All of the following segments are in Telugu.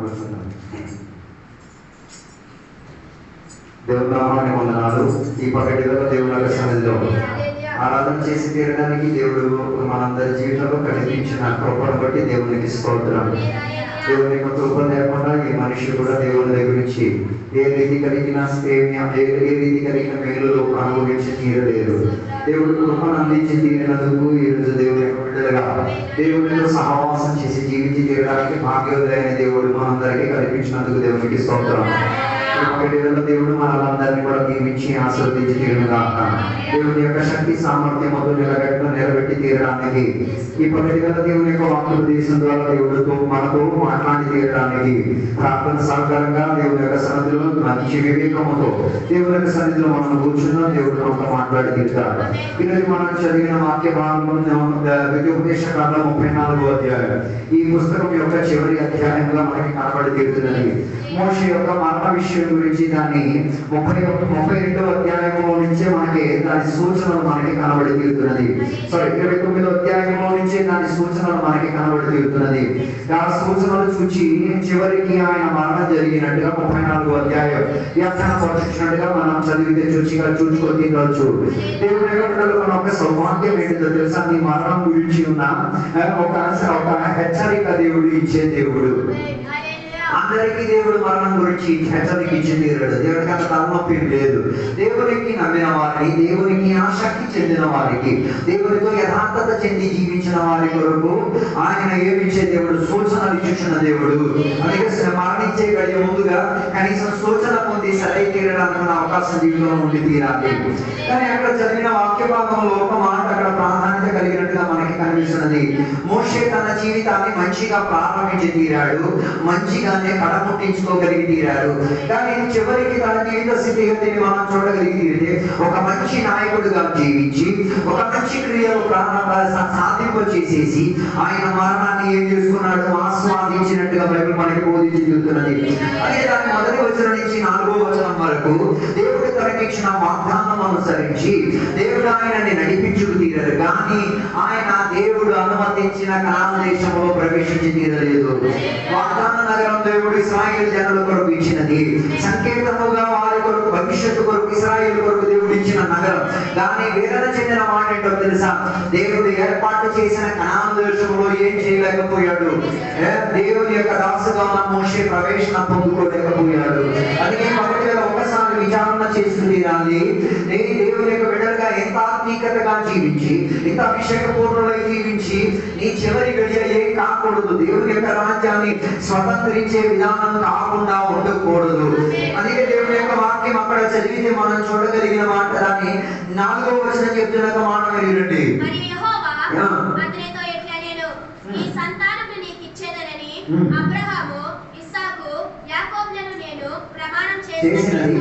కూర్చున్నాం. దేవుని నామానికి వందనాలు. ఈ పగటి వేళ దేవుని యొక్క సన్నిధిలో ఆరాధన చేసి తీరడానికి దేవుడు మనందరి జీవితంలో కనిపించిన కృపను బట్టి దేవునికి స్తోత్రం. దేవుని యొక్క కృప లేకుండా ఈ మనిషి కూడా దేవుని దగ్గర నుంచి ఏ రీతి కలిగిన ఏ రీతి కలిగిన మేలులు అనుభవించి తీరలేదు. దేవుడు కృపను అందించి తీరినందుకు ఈరోజు దేవుని యొక్క బిడ్డలుగా దేవునితో సహవాసం చేసి జీవించి తీరడానికి భాగ్యోదైన దేవుడు మనందరికీ కనిపించినందుకు దేవునికి స్తోత్రం. దేవుడు మనలందరినీ కూడా దీవించి ఆశీర్వదించి తీరుగాక. దేవుని యొక్క శక్తి సామర్థ్యముతో నిలబెట్టి తీరడానికి ఈ పగటి వేళ దేవుని యొక్క వాక్యోపదేశం ద్వారా దేవుడితో మనతో మాట్లాడి తీరడానికి ప్రార్థన సహకారంగా దేవుని యొక్క సన్నిధిలో మంచి వివేకముతో దేవుని యొక్క సన్నిధిలో మనం కూర్చున్నా దేవుడు ఒక మాట్లాడి తీరుతాడు. ఈరోజు మనం చదివిన వాక్య భాగంలో ద్వితీయోపదేశ కాండం 34వ అధ్యాయం ఈ పుస్తకం యొక్క చివరి అధ్యాయంగా మనకి కనబడి తీరుతున్నది. మోషే యొక్క మరణ విషయం గురించి దాన్ని 32వ అధ్యాయంలో నుంచే మనకి దాని సూచనలు మనకి కనబడి తీరుతున్నది. 29వ అధ్యాయంలో నుంచే దాని సూచనలు మనకి కనబడి తీరుతున్నది. ఆ సూచనలు చూచి చివరికి ఆయన మరణం జరిగినట్టుగా 34వ అధ్యాయం వ్యాఖ్యానపరిచినట్టుగా మనం చదివితే చూసుకొని తీరవచ్చు. దేవుని యొక్క మన ఒక సౌభాగ్యం ఏంటిదో తెలుసా? నీ మరణం గురించి ఉన్న ఒక హెచ్చరిక దేవుడు ఇచ్చే దేవుడు. అందరికీ దేవుడు మరణం గురించి హెచ్చరిక ఇచ్చి తీరాడు. దేవుడికి అంత తలనొప్పి లేదు. దేవునికి నమ్మిన వారిని, దేవునికి ఆసక్తి చెందిన వారికి, దేవునితో యథార్థత చెంది జీవించిన వారి కొరకు ఆయన ఏమిచ్చే దేవుడు? సూచనలు ఇచ్చుచున్న దేవుడు. అందుకే మరణించే గడియ ముందుగా కనీసం సూచన పొంది సరై తీరడానికి అవకాశం జీవితంలో ఉండి తీరాలి. కానీ అక్కడ చదివిన వాక్య భాగంలో ఒక మాట అక్కడ ప్రాధాన్యత కలిగినట్టుగా మనకి కనిపిస్తున్నది. మోషే తన జీవితాన్ని మంచిగా ప్రారంభించి తీరాడు, మంచిగానే కడముట్టించుకోగలిగి తీరాడు. కానీ చివరికి తన జీవిత స్థితిగతిని మనం చూడగలిగి తీరితే ఒక మంచి నాయకుడిగా జీవించి ఒక మంచి క్రియలు సాధింపు చేసేసి ఆయన మరణాన్ని ఏం చేసుకున్నాడు? ఆస్వాదించినట్టుగా బైబిల్ మనకి బోధించి చెబుతున్నది. అదే దాని మొదటి వచనం నుంచి 4వ వచనం వరకు దేవుడు తనకిచ్చిన వాగ్దానం అనుసరించి దేవుడు ఆయనని నడిపించుకు తీరారు. కానీ ఆయన దేవుడు అనుమతించిన కనాను దేశంలో ప్రవేశించి తీరలేదు. వాగ్దాన నగరం దేవుడు ఇశ్రాయేలు జనుల కొరకు ఇచ్చినది. సంకేతముగా వారి కొరకు, భవిష్యత్తు కొరకు, ఇశ్రాయేలు కొరకు దేవుడు ఇచ్చిన నగరం. కానీ వేదన చెందిన మాట ఏంటో తెలుసా? దేవుడు ఏర్పాటు చేసిన కనాను దేశంలో ఏం చేయలేకపోయాడు. దేవుని యొక్క దాసుగా ఉన్న మోషే ప్రవేశం పొందుకోలేకపోయాడు. అందుకే పగటి వేళ ఒకసారి విచారణ చేస్తూ తీరాలి. దేవుని యొక్క బిడ్డలుగా ఎంత ఆత్మీయతగా జీవించి, ఎంత అభిషేక పూర్ణులై జీవించి నీ చివరి గడియ ఏం కాకూడదు. దేవుని యొక్క రాజ్యాన్ని స్వతంత్రించే విధానం కాకుండా ఉండకూడదు. అందుకే దేవుని యొక్క వాక్యం అక్కడ చదివితే మనం చూడగలిగిన మాట దాన్ని 4వ వచనం చెప్తున్న మాట వినండి. అబ్రహాము, ఇస్సాకు, యాకోబులను నేను ప్రమాణం చేసినది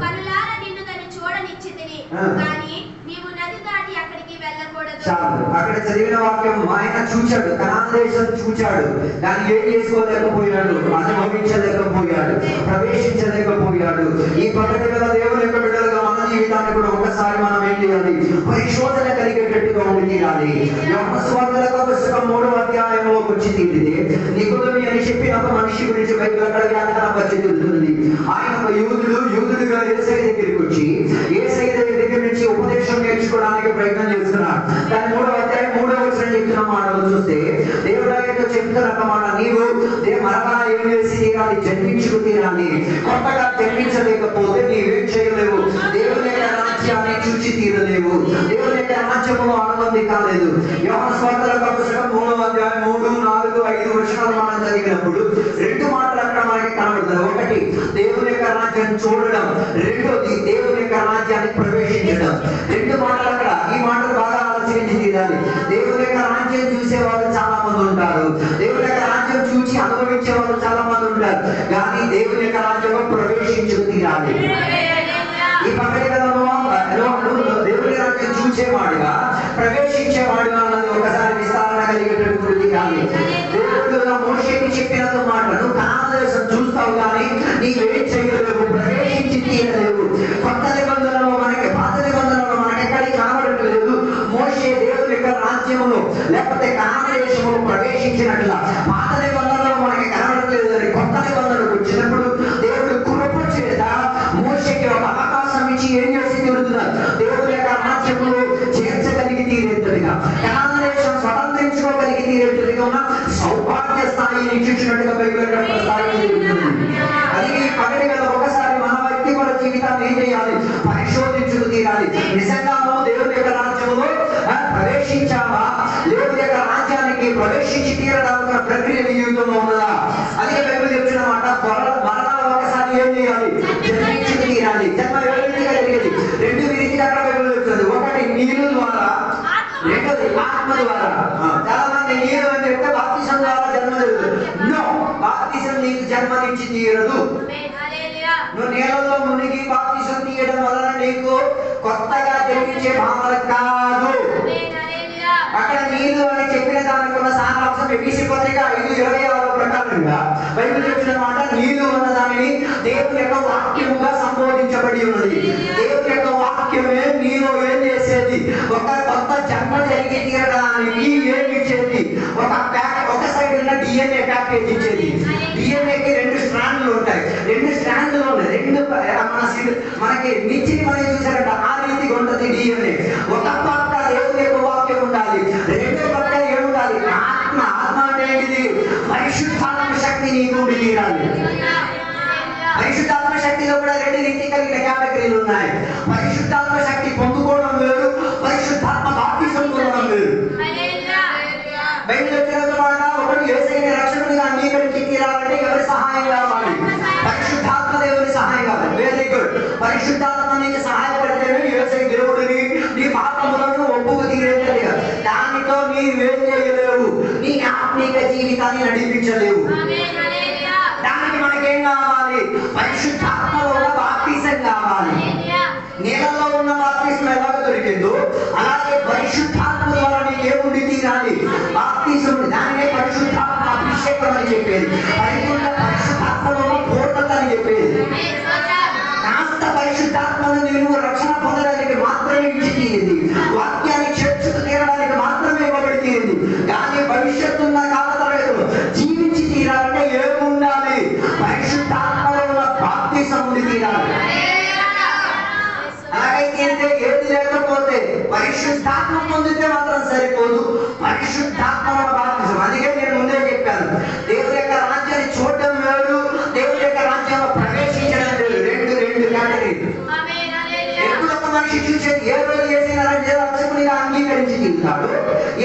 కనులారా నిన్ను తను చూడనిచ్చితిని, కానీ నీవు నది దాటి అక్కడికి వెళ్ళకూడదు. చాలు. అక్కడ చదివిన వాక్యం ఆయన చూచాడు, కనాను దేశం చూచాడు. దాన్ని ఏం చేసుకోలేకపోయాడు, అనుభవించలేకపోయాడు, ప్రవేశించలేకపోయాడు. ఈ పగటి వేళ దేవుని యొక్క బిడ్డలుగా మన జీవితాన్ని కూడా ఒకసారి మనం ఏం చేయాలి? పరిశోధన కలిగేటట్టుగా ఉండి తీరాలి. యోహాను సువార్త పుస్తకం 3వ అధ్యాయంలోకి వచ్చి తీరితే నికోదేము అని చెప్పిన ఒక మనిషి గురించి బైబిల్ అక్కడ వ్యాఖ్యానపరిచి తెలుస్తుంది. ఆయన ఒక యూదుడుగా యేసయ్య దగ్గరికి వచ్చి యేసయ్య దగ్గర నుంచి ఉపదేశం నేర్చుకోవడానికి ప్రయత్నం చేస్తున్నాడు. దాని 3వ అధ్యాయం 3వ వచనం చెప్తున్న మాటలు చూస్తే దేవుడు ఆయనతో చెప్తున్న మాట, నీవు మరలా ఏం చేసి తీరాలి? జన్మించుకు తీరాలి. కొత్తగా జన్మించలేకపోతే నీవేం చేయలేవు. దేవుని యొక్క రాజ్యాన్ని చూచి తీరలేవు. దేవుని యొక్క రాజ్యములో అనుబంధి కాలేదు. యోహాను సువార్త పుస్తకం 3వ అధ్యాయం 3, 4, 5 వచనాలు మనం చదివినప్పుడు 2 మాటలు అక్కడ మనకి కనబడుతుంది. ఒకటి దేవుని యొక్క రాజ్యాన్ని చూడడం, రెండోది దేవుని యొక్క రాజ్యాన్ని ప్రవేశించడం. 2 మాటలు అక్కడ. ఈ మాటలు బాగా ఆలోచించి తీరాలి. దేవుని యొక్క రాజ్యం చూసే వాళ్ళు చాలా మంది ఉంటారు. దేవుని యొక్క రాజ్యం చూసి అనుభవించే వాళ్ళు చాలా మంది ఉంటారు. కానీ దేవుని యొక్క రాజ్యంలో ప్రవేశించు తీరాలి. ఈ పగటి దేవుని రాజ్యం చూసేవాడుగా ప్రవేశించేవాడుగా అన్నది ఒకసారి విస్తారణ కలిగేటటువంటి తీరాలి. దేవుడు మోషేకి చెప్పినంత మాటను కనాను దేశం చూస్తావు కానీ నీవేం చేయలేవు, ప్రవేశించి తీరలేవు. కొత్త నిబంధనలో మనకి, పాత నిబంధనలో మనకి ఎక్కడికి కనబడట్లేదు. మోషే దేవుని యొక్క రాజ్యములో లేకపోతే కనాను దేశంలో ప్రవేశించినట్ల పాత నిబంధనలో మనకి కనబడట్లేదు. నిరీక్షించినట్టుగా బైబిల్ ప్రస్తావించింది. అది ఈ పగటి వేళ ఒకసారి మన వ్యక్తిగత జీవితాన్ని ఏం చేయాలి? పరిశోధించుకు తీరాలి. నిజంగా దేవుని యొక్క రాజ్యంలో ప్రవేశించావా? దేవుని యొక్క రాజ్యానికి ప్రవేశించి తీరడానికి ప్రక్రియ జీవితంలో ఉన్నదా? అదే బైబిల్ చెప్తున్న మాట. మరణాలు ఒకసారి ఏం చేయాలి? జన్మించుకు తీరాలి. జన్మ ఏ రీతిగా జరిగేది? రెండు రీతిగా అక్కడ బైబిల్ చెప్తుంది. ఒకటి నీరు ద్వారా, రెండోది ఆత్మ ద్వారా. చాలా మంది నీరు అని చెప్తే బాప్తిసం ద్వారా జన్మ జరుగుతుంది. నో, బాప్తిసం నీకు జన్మనిచ్చి తీరదు. నువ్వు నీళ్ళలో మునిగి బాప్తిసం తీయడం వలన నీకు కొత్తగా జన్మించే భావన కాదు. అక్కడ నీరు అని చెప్పిన దానికి ఉన్న సారాంశం ఎఫెసీ పత్రిక 5:26 ప్రకారంగా బైబిల్ చెప్పిన మాట, నీరు అన్న దానిని దేవుని యొక్క వాక్యముగా సంబోధించబడి ఉన్నది. దేవుని యొక్క వాక్యమే నీరు ఏం చేసేది? ఒక కొత్త జన్మ జరిగి తీరడానికి ఏమి ఇచ్చేది? ఒక సైడ్ ఉన్న DNA ప్యాకేజ్ ఇచ్చేది. DNAకి 2 స్ట్రాండ్లు ఉంటాయి. 2 స్ట్రాండ్లు ఉన్నాయి. మనకి నిచ్చిని మనం చూసారంట, ఆ రీతిగా ఉంటుంది DNA. ఒక పక్క దేవుని యొక్క వాక్యం ఉండాలి, రెండో పక్క ఏముండాలి? ఆత్మ. ఆత్మ అంటే ఏంటిది? పరిశుద్ధాత్మ శక్తి నీకు ఉండి తీరాలి. పరిశుద్ధాత్మ శక్తిలో కూడా 2 రీతి కలిగిన కేటగిరీలు ఉన్నాయి. పరిశుద్ధాత్మ శక్తి పొందుకోవడం వేరు, పరిశుద్ధాత్మ బాప్తిసం పొందడం వేరు. బైబిల్ మాట, ఒకటి యేసయ్యని రక్షకుడిగా అంగీకరించి తీరాలంటే ఎవరి సహాయం కావాలి? పరిశుద్ధాత్మ దేవుని సహాయం కావాలి. Very good. పరిశుద్ధాత్మ నీకు సహాయపడితేనే యేసయ్య దేవుడిని నీ పాపములను ఒప్పుకు తీరేది. దానితో నీవేం చేయలేవు, నీ ఆత్మీక జీవితాన్ని నడిపించలేవు. దానికి మనకేం కావాలి? పరిశుద్ధాత్మలో బాప్తిసం కావాలి. నీళ్ళలో ఉన్న బాప్తిసం ఎలాగ దొరికిందో అలాగే పరిశుద్ధాత్మ ద్వారా నీకేముండి తీరాలి? బాప్తిసం. దానినే పరిశుద్ధాత్మ అభిషేకం అని చెప్పేది. పరిశుద్ధాత్మలో పూర్ణత అని చెప్పేది. కాస్త పరిశుద్ధాత్మను నువ్వు రక్షణ పొందడానికి మాత్రమే ఇచ్చి తీరింది. వాక్యాన్ని చేర్చుకు తీరడానికి మాత్రమే ఇవ్వబడి తీరింది. కానీ భవిష్యత్తున్న కాల తరగతులు జీవించి తీరాలంటే ఏముండాలి? పరిశుద్ధాత్మలో ఉన్న బాప్తిసం ఉండి తీరాలి. అలాగైతే ఏది లేకపోతే పరిశుద్ధాత్మ పొందితే మాత్రం సరిపోదు, పరిశుద్ధాత్మలో బాప్తిసం. అందుకే నేను ముందే చెప్పాను, దేవుని యొక్క రాజ్యాన్ని చూడడం వేరు, దేవుని యొక్క రాజ్యంలో ప్రవేశించడం వేరు. రెండు కేటగిరీలు. ఎప్పుడు ఒక మనిషి చూసేది ఏ రోజు చేసిన రక్షకునిగా అంగీకరించి తీరుతాడు,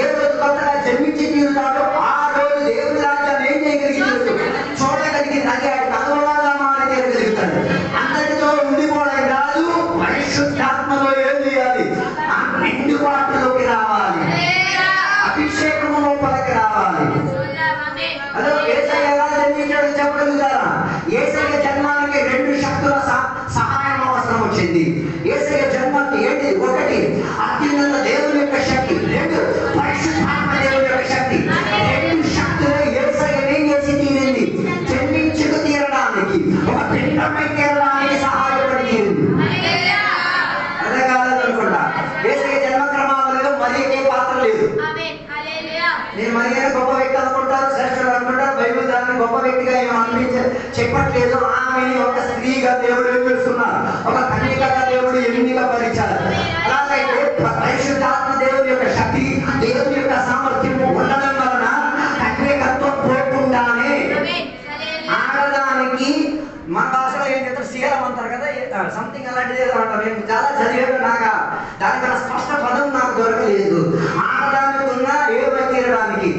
ఏ రోజు కొత్తగా జన్మించి తీరుతాడో ఆ రోజు దేవుని రాజ్యాన్ని ఏం చేయగలిగింది? చూడగలిగింది. అది ఆయన అనుభవంగా మారి తీరగలుగుతాడు. అందరితో ఉండిపోవడం కాదు, పరిశుద్ధాత్మలో ఏం చేయాలి? ఆ 2 పాటలోకి రావాలి, అభిషేకము లోపలికి రావాలి. అదో యేసయ్య ఎలా జన్మించాడో చెప్పగలుగుతారా? యేసయ్య జన్మానికి 2 శక్తుల సహాయం అవసరం వచ్చింది. యేసయ్య జన్మకి ఏంటి? ఒకటి అత్యున్నత దేవుని యొక్క శక్తి, 2 పరిశుద్ధాత్మ దేవుని యొక్క శక్తి. 2 శక్తులు యేసయ్యని ఏం చేసి తీరింది? జన్మించుకు తీరడానికి, ఒక పిండమై తీరడానికి సహాయపడి తీరింది. అదే కాదనుకుంటా. యేసయ్య జన్మ క్రమాలలో మరియకే పాత్ర లేదు. నేను మరియను గొప్ప వ్యక్తి అనుకుంటారు, శ్రేష్ఠుడు అనుకుంటారు. బైబిల్ దాన్ని గొప్ప వ్యక్తిగా ఏమో చెప్పట్లేదు. ఆమెని ఒక స్త్రీగా దేవుడు ఏం చేస్తున్నారు? ఒక కన్యకగా దేవుడు ఎన్నిక పరిచారు. అలాగైతే పరిశుద్ధాత్మ దేవుని యొక్క శక్తి, దేవుని యొక్క సామర్థ్యము ఉండడం వలన కన్యకత్వం పోకుండానే ఆడదానికి, మన భాషలో ఏం చెప్తారు? శీలం అంటారు కదా, సంథింగ్ అలాంటిది ఏదో అంటారు. నేను చాలా చదివాను, నాగా దానికన్నా స్పష్ట పదం నాకు దొరకలేదు. ఆడదానికి ఉన్న ఏమై తీరడానికి,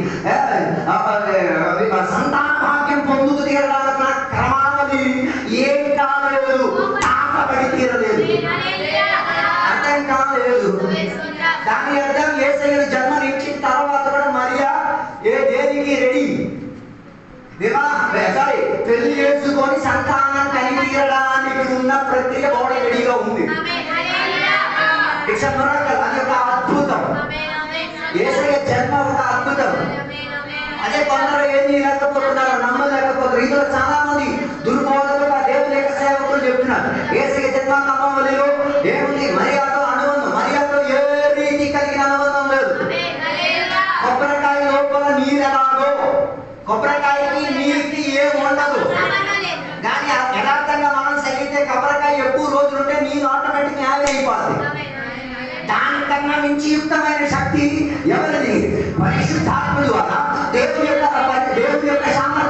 సంతాన భాగ్యం పొందుకు తీరడానికి నా క్రమావళి ఏం కాలేదు, తాకబడి తీరలేదు, అర్థం కాలేదు. దాని అర్థం యేసయ్యను జన్మనిచ్చిన తర్వాత కూడా మరియా దేనికి రెడీ? పెళ్లి చేసుకొని సంతానం కలిగి తీరడానికి ఉన్న ప్రక్రియ బాడీ రెడీగా ఉంది. అది ఒక అద్భుతం. యేసయ్య జన్మ ఒక అద్భుతం. అదే కొందరు ఏం చేయలేకపోతున్నారు, నమ్మలేకపోతున్నారు. ఇందులో చాలా మంది దుర్బోధకులు దేవుని యొక్క సేవకులు చెప్తున్నారు, యేసయ్య జన్మ నమ్మవలిలో ఏముంది? మరియాతో అనుబంధం. మరియాతో ఏ రీతి కలిగిన అనుబంధం లేదు. కొబ్బరికాయ లోపల నీరు ఎలాగో, కొబ్బరికాయకి నీరుకి ఏం ఉండదు. కానీ యథార్థంగా మనం సగితే కొబ్బరికాయ ఎక్కువ రోజులుంటే నీరు ఆటోమేటిక్ ఆవిరైపోతుంది. దానికన్నా మించి యుక్తమైన శక్తి ఎవరిది? పరిశుద్ధాత్మ ద్వారా దేవుని యొక్క సామర్థ్యం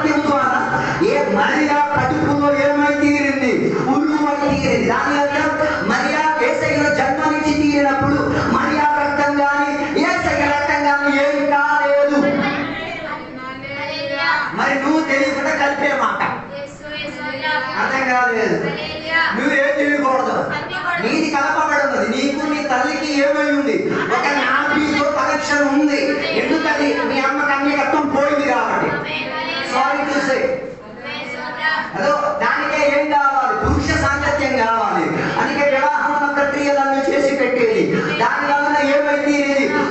అది నువ్వు తెలియకుండా కలిపే మాట. అర్థం కాలేదు. నువ్వేం తెలియకూడదు, నీది కలపబడి ఉన్నది. నీకు నీ తల్లికి ఏమై ఉంది, ఒక నాభితో కనెక్షన్ ఉంది. ఎందుకని మీ అమ్మకి అన్ని రక్తం పోయింది కాబట్టి. సారీ టు సే, అదో దానికే ఏం కావాలి, పురుష సాంగత్యం కావాలి. అందుకే వివాహం ప్రక్రియలన్నీ చేసి పెట్టేది. దాని వలన ఏమైంది,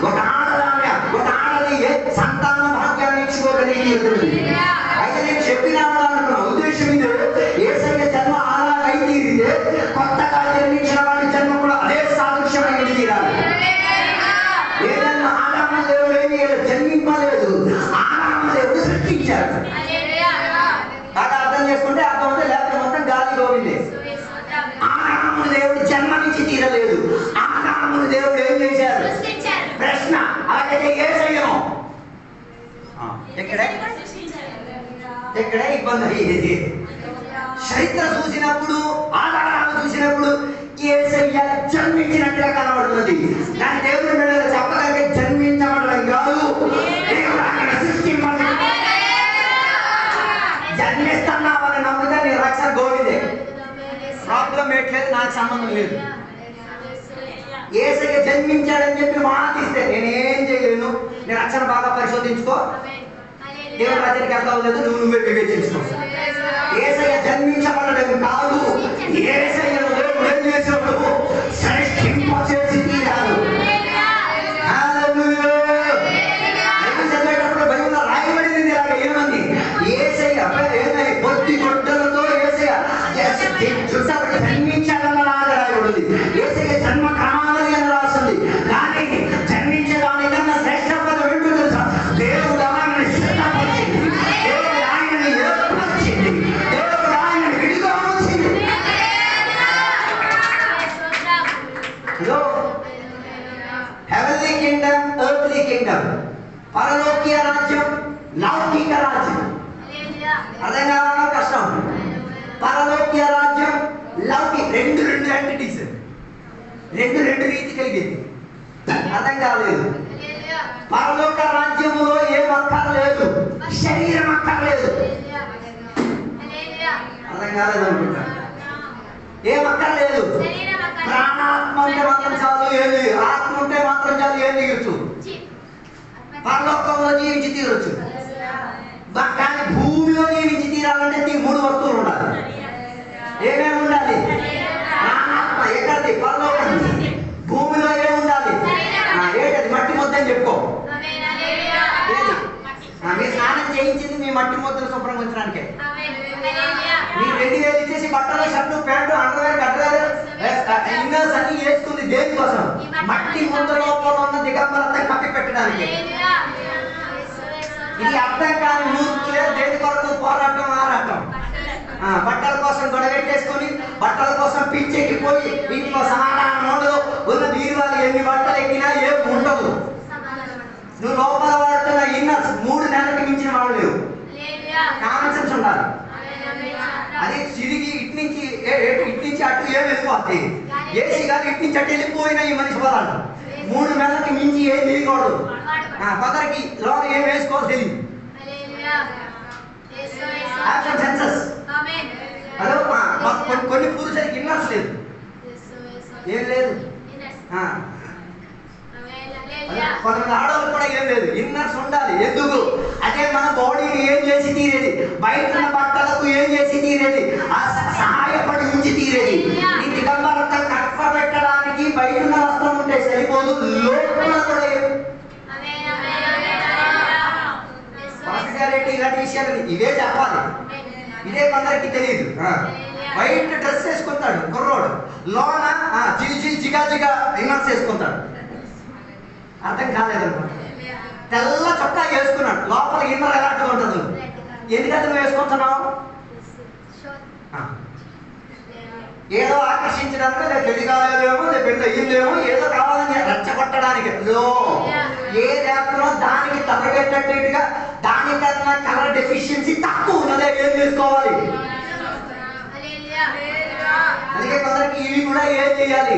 ఒక ఆడది ఏ సంతాన భాగ్యాన్ని ఇచ్చుకోగలిగి. అయితే నేను చెప్పిన ఉద్దేశం ఇదే, యేసయ్య జన్మ అలాగైతే కొత్తగా జన్మించిన వాడి జన్మ కూడా అదే సాదృశ్యమైనది తీరాలి. ఏదన్నా ఆదామ దేవుడు ఏమి జన్మింపలేదు, ఆదామ దేవుడు సృష్టించాడు. బాగా అర్థం చేసుకుంటే అర్థం అవుతే, లేకపోతే మొత్తం గాలి గోవిందే. ఆదాము దేవుడు జన్మనిచ్చి తీరలేదు, ఆదాము దేవుడు ఏం చేశారు? ప్రశ్న. అలాగైతే యేసయ్యను ఎక్కడే ఇబ్బంది అయ్యేది. చరిత్ర చూసినప్పుడు, ఆధారాలు చూసినప్పుడు యేసయ్య జన్మించినట్టుగా కనబడుతుంది. దాని దేవుడి మీద చెప్పగలిగే జన్మించబడడం కాదు, దేవుడు ఆయన సృష్టింపడం. జన్మిస్తున్నావని నమ్మితే నీ రక్షణ గోవిందే, ప్రాబ్లం ఏట్లేదు, నాకు సంబంధం లేదు. యేసయ్య జన్మించాడని చెప్పి మాటిస్తే నేనేం చేయలేను, నీ రక్షణ బాగా పరిశోధించుకో, దేవుడు రాజ్యానికి ఎంత అవ్వలేదు, నువ్వే వివేచించుకో. యేసయ్య జన్మించబడడం కాదు, యేసయ్యను దేవుడు ఏం చేసినప్పుడు సృష్టింపచేసి తీరాడు. చదివేటప్పుడు బైబిల్లో రాయబడింది ఇలాగ ఏమని, యేసయ్య పొత్తి గొడ్డలతో యేసయ్య జన్మించాడన్న రాయబడింది. యేసయ్య జన్మ క్రమాలని అని రాస్తుంది. కానీ జన్మించడానికన్నా శ్రేష్టపద ఏంటో తెలుసా? దేవుడు ఆయనని సిద్ధపరిచింది, దేవుడు ఆయనని ఏర్పరిచింది, దేవుడు ఆయనని విడిగా ఉంచింది. Heavenly kingdom, earthly kingdom. పరలోకీయ రాజ్యం, లౌకిక రాజ్యం. అర్థం కావాలా? కష్టం. పరలోకీయ రాజ్యం, లౌకిక, రెండు ఎంటిటీస్, రెండు రీతి కలిగింది. అర్థం కాలేదు. పరలోక రాజ్యములో ఏం అక్కర్లేదు, శరీరం అక్కర్లేదు. అర్థం కాలేదు అనుకుంటా. ఏం అక్కర్లేదు, ప్రాణాత్మ ఉంటే మాత్రం చాలు, ఏది ఆత్మ ఉంటే మాత్రం చాలు, ఏం తీరచ్చు, పరలోకంలో జీవించి తీరచ్చు. కానీ భూమిలో జీవించి తీరాలంటే మూడు వస్తువులు ఉండాలి. ఏమేమి ఉండాలి? ప్రాణాత్మ ఎక్కడిది? పరలోకం. భూమిలో ఏమి ఉండాలి? ఏంటది? మట్టి ముద్ద అని చెప్పుకో. మీరు స్నానం చేయించింది మీ మట్టి ముద్దలు శుభ్రంగా ఉంచడానికే. మీరు 2000 ఇచ్చేసి బట్టలు, షర్టు, ప్యాంటు, అండర్వేర్, కట్టవేర్, ఇన్నర్స్ అన్ని వేసుకుంది దేనికోసం? మట్టి ముద్ద లోపల ఉన్న దిగంబరత కప్పి పెట్టడానికి. ఇది అర్థం కాని మూర్ఖులే దేని కొరకు పోరాటం, ఆరాటం. బట్టల కోసం గొడవెట్టేసుకొని, బట్టల కోసం పిచ్చెక్కిపోయి ఇంట్లో సమాధానం ఉండదు. ఉన్న బీరువాలు ఎన్ని బట్టలు ఎక్కినా ఏం ఉండదు. నువ్వు లోపల వాడుతున్న ఇన్నర్స్ 3 నెలలకి మించిన వాడు లేవు. కామన్ సెన్స్ ఉండాలి. అది తిరిగి ఇటు నుంచి అటు ఏం వెళ్ళిపోతాయి. ఏసీ కాదు, ఇటు నుంచి అటు వెళ్ళిపోయినా ఈ మనిషి పోరాడు. 3 నెలలకి మించి ఏం తెలియకూడదు. కొందరికి లోన ఏం వేసుకోవాలి తెలియదు. కొన్ని పురుషులకి ఇన్నర్స్ లేదు, ఏం లేదు. కొంతమంది ఆడవాళ్ళు కూడా ఏం లేదు, ఇన్నర్స్ ఉండాలి. ఎందుకు? అదే మన బాడీని ఏం చేసి తీరేది, బయట ఉన్న బట్టలకు ఏం చేసి తీరేది, సహాయపడి ఉంచి తీరేది. ఈ దిగంబరత కప్ప పెట్టడానికి బయట ఉన్న వస్త్రం ఉంటే సరిపోదు, లోపల కూడా ఇలాంటి విషయాలు ఇవే చెప్పాలి. ఇదే కొందరికి తెలియదు. వైట్ డ్రెస్ వేసుకుంటాడు కుర్రోడు, లోన జిగా ఇన్నర్స్ వేసుకుంటాడు. అర్థం కాలేదన్నమాట. తెల్ల చొక్కా వేసుకున్నాడు, లోపల ఇన్నర్ ఎలాంటిది ఉంటుంది. ఎందుకంటే నువ్వు వేసుకుంటున్నావు? ఏదో ఆకర్షించడానికి, లేదా పెళ్లి కాలేదేమో, లేదా పెళ్లి అయ్యిందేమో, ఏదో కావాలని రెచ్చగొట్టడానికి. ఏదేమో దానికి తగ్గట్టేట్టుగా, దానికన్నా కలర్ డెఫిషియన్సీ తక్కువ ఉన్నదే ఏం చేసుకోవాలి. అందుకే కొందరికి ఇవి కూడా ఏం చేయాలి,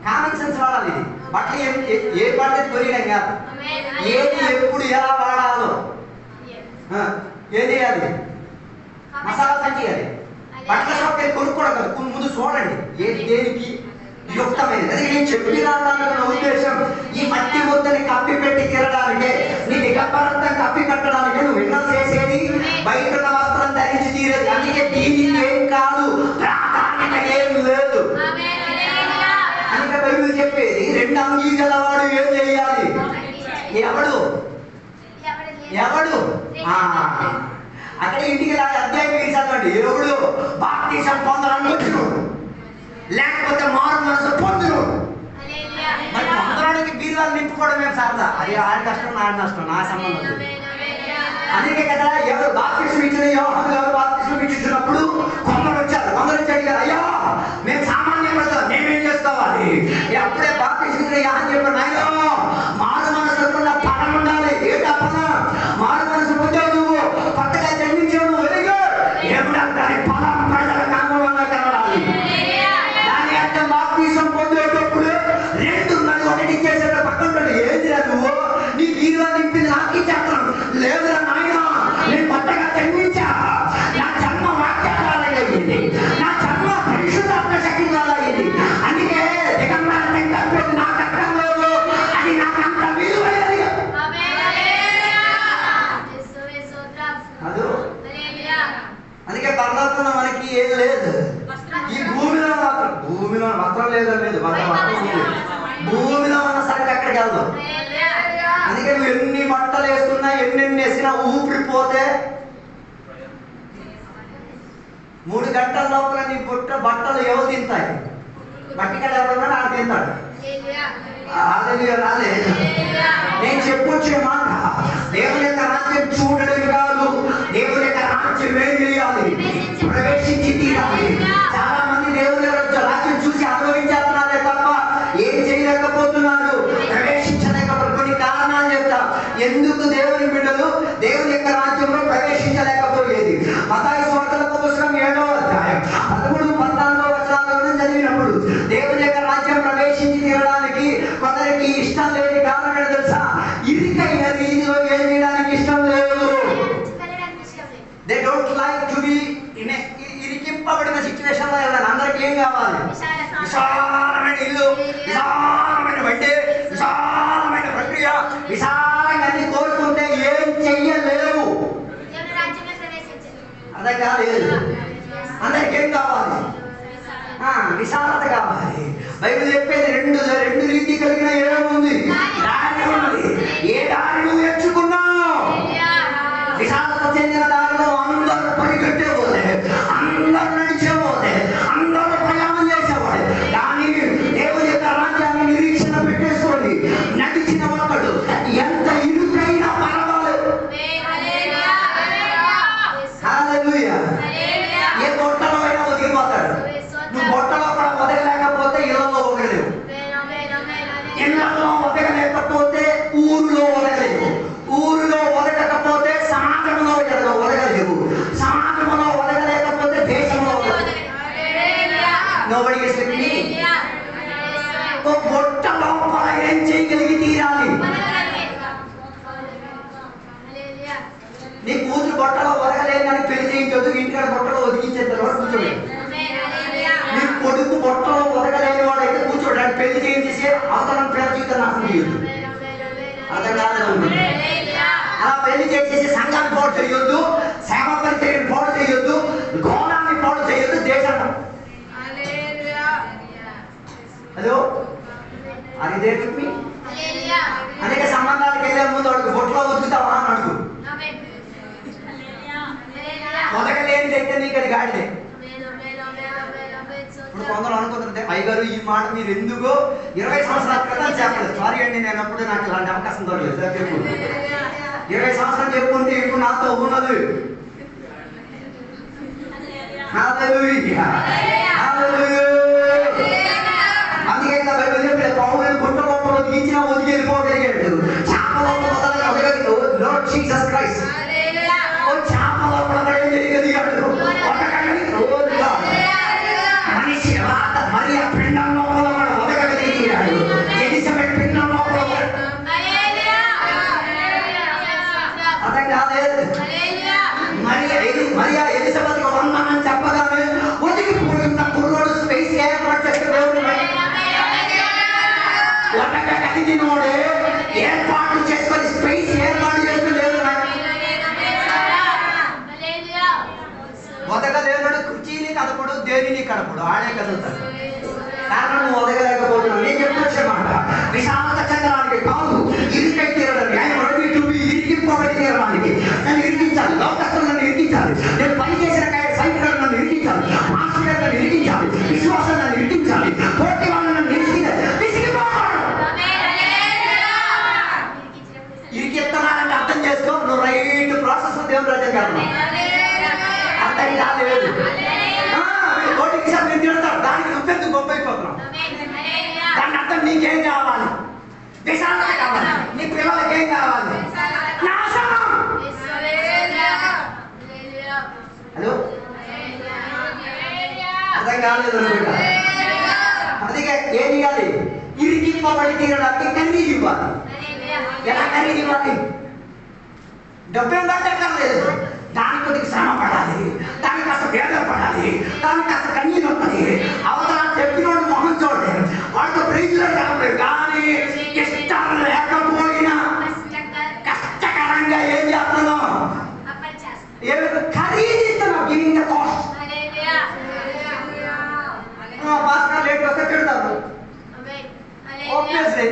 కామన్ సెన్స్ వాడాలి. ఇది బట్టలు ఏ పడితే కొరియడం కాదు, ఏది ఎప్పుడు ఎలా వాడాలో. ఏం చేయాలి? మసాలా సంచేయాలి. బట్టల షాప్కి వెళ్ళి కొనుక్కోవడం ముందు చూడండి ఏది దేనికి యుక్తమైనది. అది నేను చెప్పిన ఉద్దేశం ఈ మట్టి ముద్దని కప్పి పెట్టి తీరడానికే, నీ దిగంబరత్వం కప్పి కట్టడానికే నువ్వు విన్న చేసేది బయట వస్త్రం ధరించి తీరేది. అందుకే దీనికి ఏం కాదు, ప్రాధాన్యత ఏం లేదు. అందుకే బైబిల్ చెప్పేది 2 అంగీ గలవాడు ఏం చేయాలి? ఎవడు అక్కడ ఇంటికి అధ్యాయం చదవండి. ఎవడు బాప్తిసం పొందడానికి వచ్చినోడు, లేకపోతే మారు మనసు పొందునోడు. మరి పొందడానికి బీరువాలు నింపుకోవడమే సరదా. అది ఆడి కష్టం, నా నష్టం, నా సంబంధం. అందుకే కదా ఎవరు బాప్తిసం ఇచ్చిన యోహాను గారు బాప్తిసం ఇచ్చినప్పుడు కొందరు వచ్చారు. కొందరు వచ్చి అడిగారు, అయ్యా మేము సామాన్య ప్రజలు, మేమేం చేసుకోవాలి? అప్పుడే బాప్తిసం ఇచ్చిన యోహాను చెప్పారు, నాయనా మారు మనసుకున్న పదం ఉండాలి. ఏంటా పదం? మారు మనసు పొందావు నువ్వు, కొత్తగా జన్మించావు నువ్వు, వెరీ గుడ్. ఏమిటంటే పదం ప్రజలకు అనుగుణంగా కలవాలి. దాని అర్థం బాప్తిసం పొందేటప్పుడు 2 మరి 1 ఇచ్చేసేట పక్కన ఏంటి నువ్వు నీ బీరువా నింపింది నాకు ఇచ్చేస్తాను. లేదురా నాయనా, నేను కొత్తగా జన్మించా, నా జన్మ వాక్యాలయ్యింది, నా జన్మ పరిశుద్ధాత్మ శక్తి వల్ల అయ్యింది. అందుకే దిగంబరత్వం కప్పేది నాకు అర్థం లేదు, అది నాకు అంత విలువైనది. అందుకే పరలోకంలో మనకి ఏది లేదు. ఈ భూమిలో మాత్రం, భూమిలో వస్త్రం లేదని లేదు, భూమిలో ఉన్న సరికి అక్కడికి వెళ్దాం. అందుకే నువ్వు ఎన్ని బట్టలు వేసుకున్నా, ఎన్ని వేసినా ఊపిరిపోతే 3 గంటల లోపల నీ బట్టలు ఎవరు తింటాయి? బట్టికలు ఎవరున్నా ఆడు తింటాడు. రాలే నేను చెప్పొచ్చే మాట, దేవుని యొక్క రాజ్యం చూడడం కాదు, దేవుని యొక్క రాజ్యం ఏం చేయాలి? ప్రవేశించి తీరాలి. చాలా మంది దేవుని యొక్క రాజ్యం చూసి అనుభవించేస్తున్నారే తప్ప ఏం చేయలేకపోతున్నారు, ప్రవేశించలేకపోతున్నారు. కొన్ని కారణాలు చెప్తా ఎందుకు దేవుని బిడ్డలు దేవుని యొక్క రాజ్యంలో ప్రవేశించలేకపోయేది. మత్తయి సువార్తల పుస్తకం 7వ అధ్యాయం 13-14 వచనాలను చదివినప్పుడు దేవుని యొక్క రాజ్యం ప్రవేశించి తీరడానికి కొందరికి ఇష్టం లేని కారణం ఏంటో తెలుసా? ఇరికైన రీతిలో ఏం చేయడానికి ఇష్టం లేదు. They don't like to be in ఇరికింపబడిన సిచ్యువేషన్ లో వెళ్ళాలి. అందరికి ఏం కావాలి? విశాలమైన ఇల్లు, విశాలమైన బండి, విశాలమైన ప్రక్రియ, విశాలంగా అన్ని కోరుకుంటే ఏం చెయ్యలేవు. అదే కాలేదు. అందరికి ఏం కావాలి? విశాలత కావాలి. బైబిల్ చెప్పేది 2 రీతి కలిగిన ఏముంది? దారి ఉన్నది. ఏ దారి నువ్వు ఎంచుకున్నావు? విశాలత చెందిన దారిలో అందరూ పరిగెట్టేవాడే, అందరూ నడిచేవాడే, అందరూ ప్రయాణం చేసేవాడే. కానీ దేవుని యొక్క రాజ్యాన్ని నిరీక్షణ పెట్టేసుకోండి నడిచిన ఒకడు ఎంత ఇరుకైనా పర్వాలేదు. హల్లెలూయా. ఏ బొట్టలో అయినా ఒదిగిపోతాడు. నువ్వు బొట్టలో కూడా వదగలేకపోతే ఇళ్లలో వదగలేవు, ఇళ్లలో వదగలేకపోతే ఊరిలో వదగలేవు, ఊరిలో వదగకపోతే సమాజంలో వదగలేవు, సమాజంలో వదగలేకపోతే దేశంలో వదగలేవు. Nobody is with me. Botta లోపల ఏం చేయగలిగి తీరాలి? నీ కూతురు బొట్టలో వదగలేదు కానీ పెళ్లి చేయించొద్దు, ఇంటికాడ బొట్టలో ఒదిగించేంత వరకు కూర్చోండి. నీ కొడుకు బొట్టలో వదగలేని వాడైతే కూర్చోడు, అంటే పెళ్లి చేయించేసి అవతరం పేరు జీవితం నాశనం చేయొద్దు. అర్థం కాదు. అలా పెళ్లి చేసేసి సంఘాన్ని పాడు చేయొద్దు, సేవ పరిచయం పాడు చేయొద్దు, గోళాన్ని పాడు చేయొద్దు, దేశాన్ని. హలో, అది దేనికి అనేక సంబంధాలకు వెళ్ళే ముందు అడుగు బొట్టలో వదులుతావా అని అడుగు. వదగలేనిది అయితే నీకు అది గాడిదే. ఇప్పుడు కొందరు అనుకుంటుంటే అయ్యగారు ఈ మాట మీరు ఎందుకో 20 సంవత్సరాల క్రితం చెప్పలేదు. సారీ అండి, నేను అప్పుడు నాకు ఇలాంటి అవకాశం దొరకలేదు. చెప్పు 20 సంవత్సరాలు చెప్పుకుంటే ఇప్పుడు నాతో ఉన్నది. అందుకే బైబిల్ చెప్పలేదు పౌరులు గుట్ట లోపల ఒదిగించినా ఒదిగి వెళ్ళిపోగలిగాడు. చేప లోపల వదలగలిగాడు. లార్డ్ జీసస్ క్రైస్ట్ చేప లోపల చేయగలిగాడు. మనిషి మరి ఆ పిండం లోపల వాడు వదగలిగాడు. ఎలిజబెత్ పిండం లోపల అర్థం కాలేదు. వదగలేనడు కుర్చీని కదపడు, దేనిని కదపడు, ఆడే కదులుతాడు. కారణం నువ్వు వదగలేకపోతున్నావు. నేను చెప్పొచ్చే మాట, విశాలత చెందడానికి కాదు, ఇరికై తీరడానికి. ఆయన ఇరికింపబడి తీరడానికి నన్ను ఇరికించాలి. లోకస్తులు నన్ను ఇరికించాలి. నేను పని చేసిన సైనికులు నన్ను ఇరికించాలి. మాస్టర్ గారు నన్ను ఇరికించాలి. విశ్వాసం నన్ను ఇరికించాలి. పోటీ వాళ్ళు నన్ను ఇరికిస్తున్నానంటే అర్థం చేసుకో, నువ్వు రైట్ ప్రాసెస్ దేవుని రాజ్యం కాదు. అర్థం కాలేదు. కోటి విషయాలు నేను తిడతాడు, దానికి నువ్వెందుకు గొప్ప అయిపోతున్నావు? దాని అర్థం నీకేం కావాలి? విశాలత కావాలి. నీ పిల్లలకి ఏం కావాలి? హలో, అర్థం కాలేదు అనుకుంటా. అందుకే ఏం చేయాలి? ఇరికింపబడి తీరడానికి ఖరీదు ఇవ్వాలి. ఎలా ఖరీదు ఇవ్వాలి? డబ్బేం కట్టక్కర్లేదు. దానికి కొద్దిగా శ్రమ పడాలి, దానికి కాస్త వేదన పడాలి, దానికి కాస్త కన్నీరు వస్తుంది. అవతల చెప్పినోడు మొహం చూడండి, వాడితో ప్రైజ్లో కలపలేదు. కానీ ఇష్టం లేకపోయినా కష్టకరంగా ఏం చేస్తున్నావు? ఖరీదిస్తున్నావు. Giving the cost. Pastor late వస్తే పెడతారు. ఆబ్వియస్లీ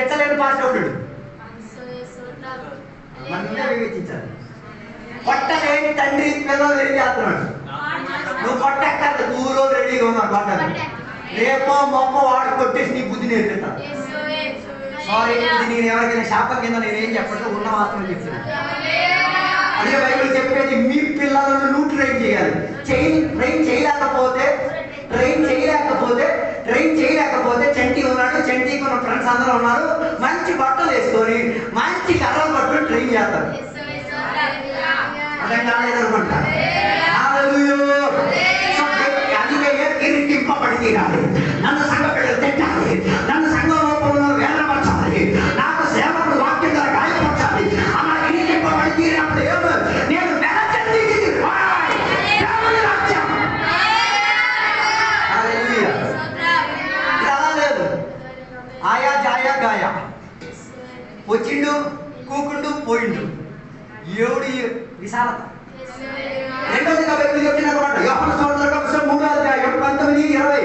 ఎత్తలేని పాస్టర్ ఉంటాడు. మనమే వివేచించాలి. కొట్టలేని తండ్రి పిల్లలు ఏం చేస్తున్నాడు? నువ్వు కొట్టక్కర్లేదు, ఊరో రెడీగా ఉన్నాడు కొట్టాలి. రేపో మొప్ప వాడు కొట్టేసి నీ బుద్ధి నేర్పిస్తా. సారీ, ఇది నేను ఎవరికైనా శాపం కింద నేనేం చెప్పట్లేదు, ఉన్న మాత్రం చెప్తున్నాను. అదే బైబిల్ చెప్పేది, మీ పిల్లలను నువ్వు ట్రైన్ చేయాలి. ట్రైన్ చేయలేకపోతే చంటి ఉన్నాడు, చంటికి ఉన్న ఫ్రెండ్స్ అందరూ ఉన్నారు, మంచి బట్టలు వేసుకొని మంచి కర్రలు పట్టుకొని ట్రైన్ చేస్తారు. అర్థం కాలేదనుకుంటా. ఇరికింపబడి తీరాలి. నన్ను సంఘ పిల్లలు తిట్టాలి, నన్ను సంఘ రూపంలో వేదనపరచాలి, నాకు సేవకుడు వాక్యం ద్వారా గాయపరచాలి. అలా ఇరికింపబడి తీరినప్పుడు ఏమో నేను ఆయా జాయా గాయ వచ్చిండు, కూకుండు, పోయిండు. ఏడు విశాలత. రెండోదిగా బైబిల్ చెప్తున్నమాట, యోహాను సువార్త 3:19-20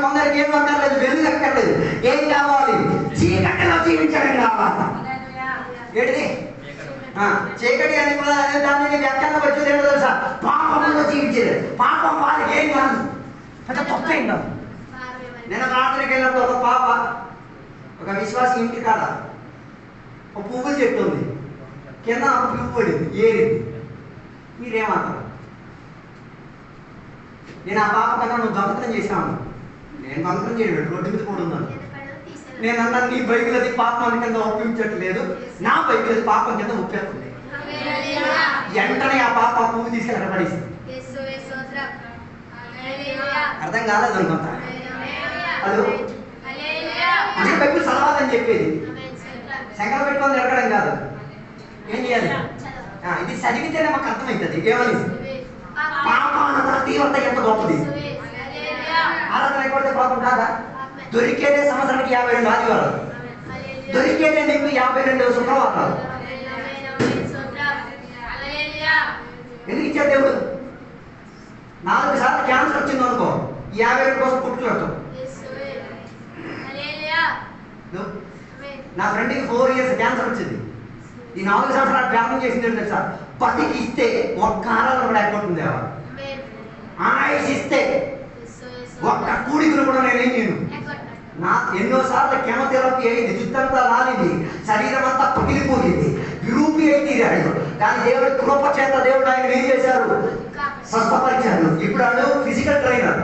కొందరికి ఏం అక్కర్లేదు, వెలుగు అక్కర్లేదు. ఏం కావాలి? చీకటిలో జీవించడం కావాలి. ఏంటిది? చీకటి అని దాన్ని వ్యాఖ్యానం వచ్చేది ఏంటో తెలుసా? పాపంలో జీవించేది. పాపం వారికి ఏం కాదు, అంటే తప్పేం కాదు. నేను ప్రార్థనకి వెళ్ళినప్పుడు ఒక పాప, ఒక విశ్వాసి ఇంటి కాడ ఒక పువ్వులు చెట్టు ఉంది, కింద పువ్వు పడింది, ఏరింది. మీరేమంటారు? నేను ఆ పాప కన్నా నువ్వు దొంగతనం చేసాను. నేను దొంగతనం చేయలేదు, రోడ్డు మీద కూడా ఉన్నాను. నేను అన్నా, నీ బైబిల్ అది పాపం కింద ఒప్పించట్లేదు, నా బైబిల్ అది పాపం కింద ఒప్పేస్తుంది. వెంటనే ఆ పాప పువ్వు తీసుకెళ్ళి పడేసింది. అర్థం కాలేదు అనుకుంటా. అది అంటే బైబిల్ చదవాలని చెప్పేది. శంకర పెట్టుకొని తిరగడం కాదు. ఏం చేయాలి? ఇది చదివితేనే మాకు అర్థమవుతుంది. ఏమని? పాపాల తీవ్రత ఎంత గొప్పది. ఆరాధన అయిపోతే పాపం కాదా? దొరికేదే సంవత్సరానికి 52 ఆదివారాలు, దొరికేదే నీకు 52 శుక్రవారాలు. ఎందుకు ఇచ్చాడు దేవుడు? 4 సార్లు క్యాన్సర్ వచ్చింది అనుకో, 52 కోసం పుట్టుకెళ్తాం. నా ఫ్రెండ్కి 4 years క్యాన్సర్ వచ్చింది. ఈ 4 సంవత్సరాలు ప్రారంభం చేసింది తెలుసా? పతికి ఇస్తే ఒక్క ఆరాధన కూడా అయిపోతుంది. ఆయుష్ ఇస్తే ఒక్క కూడికలు కూడా నేనేం చేయను. నా ఎన్నోసార్లు కెమోథెరపీ అయింది, జుత్తంతా రాలింది, శరీరం అంతా పగిలిపోయింది, విరూపి అయి తీరాడు. కానీ దేవుడు కృప చేత దేవుడు ఆయన ఏం చేశారు? స్వస్థపరిచారు. ఇప్పుడు ఆడు ఫిజికల్ ట్రైనర్,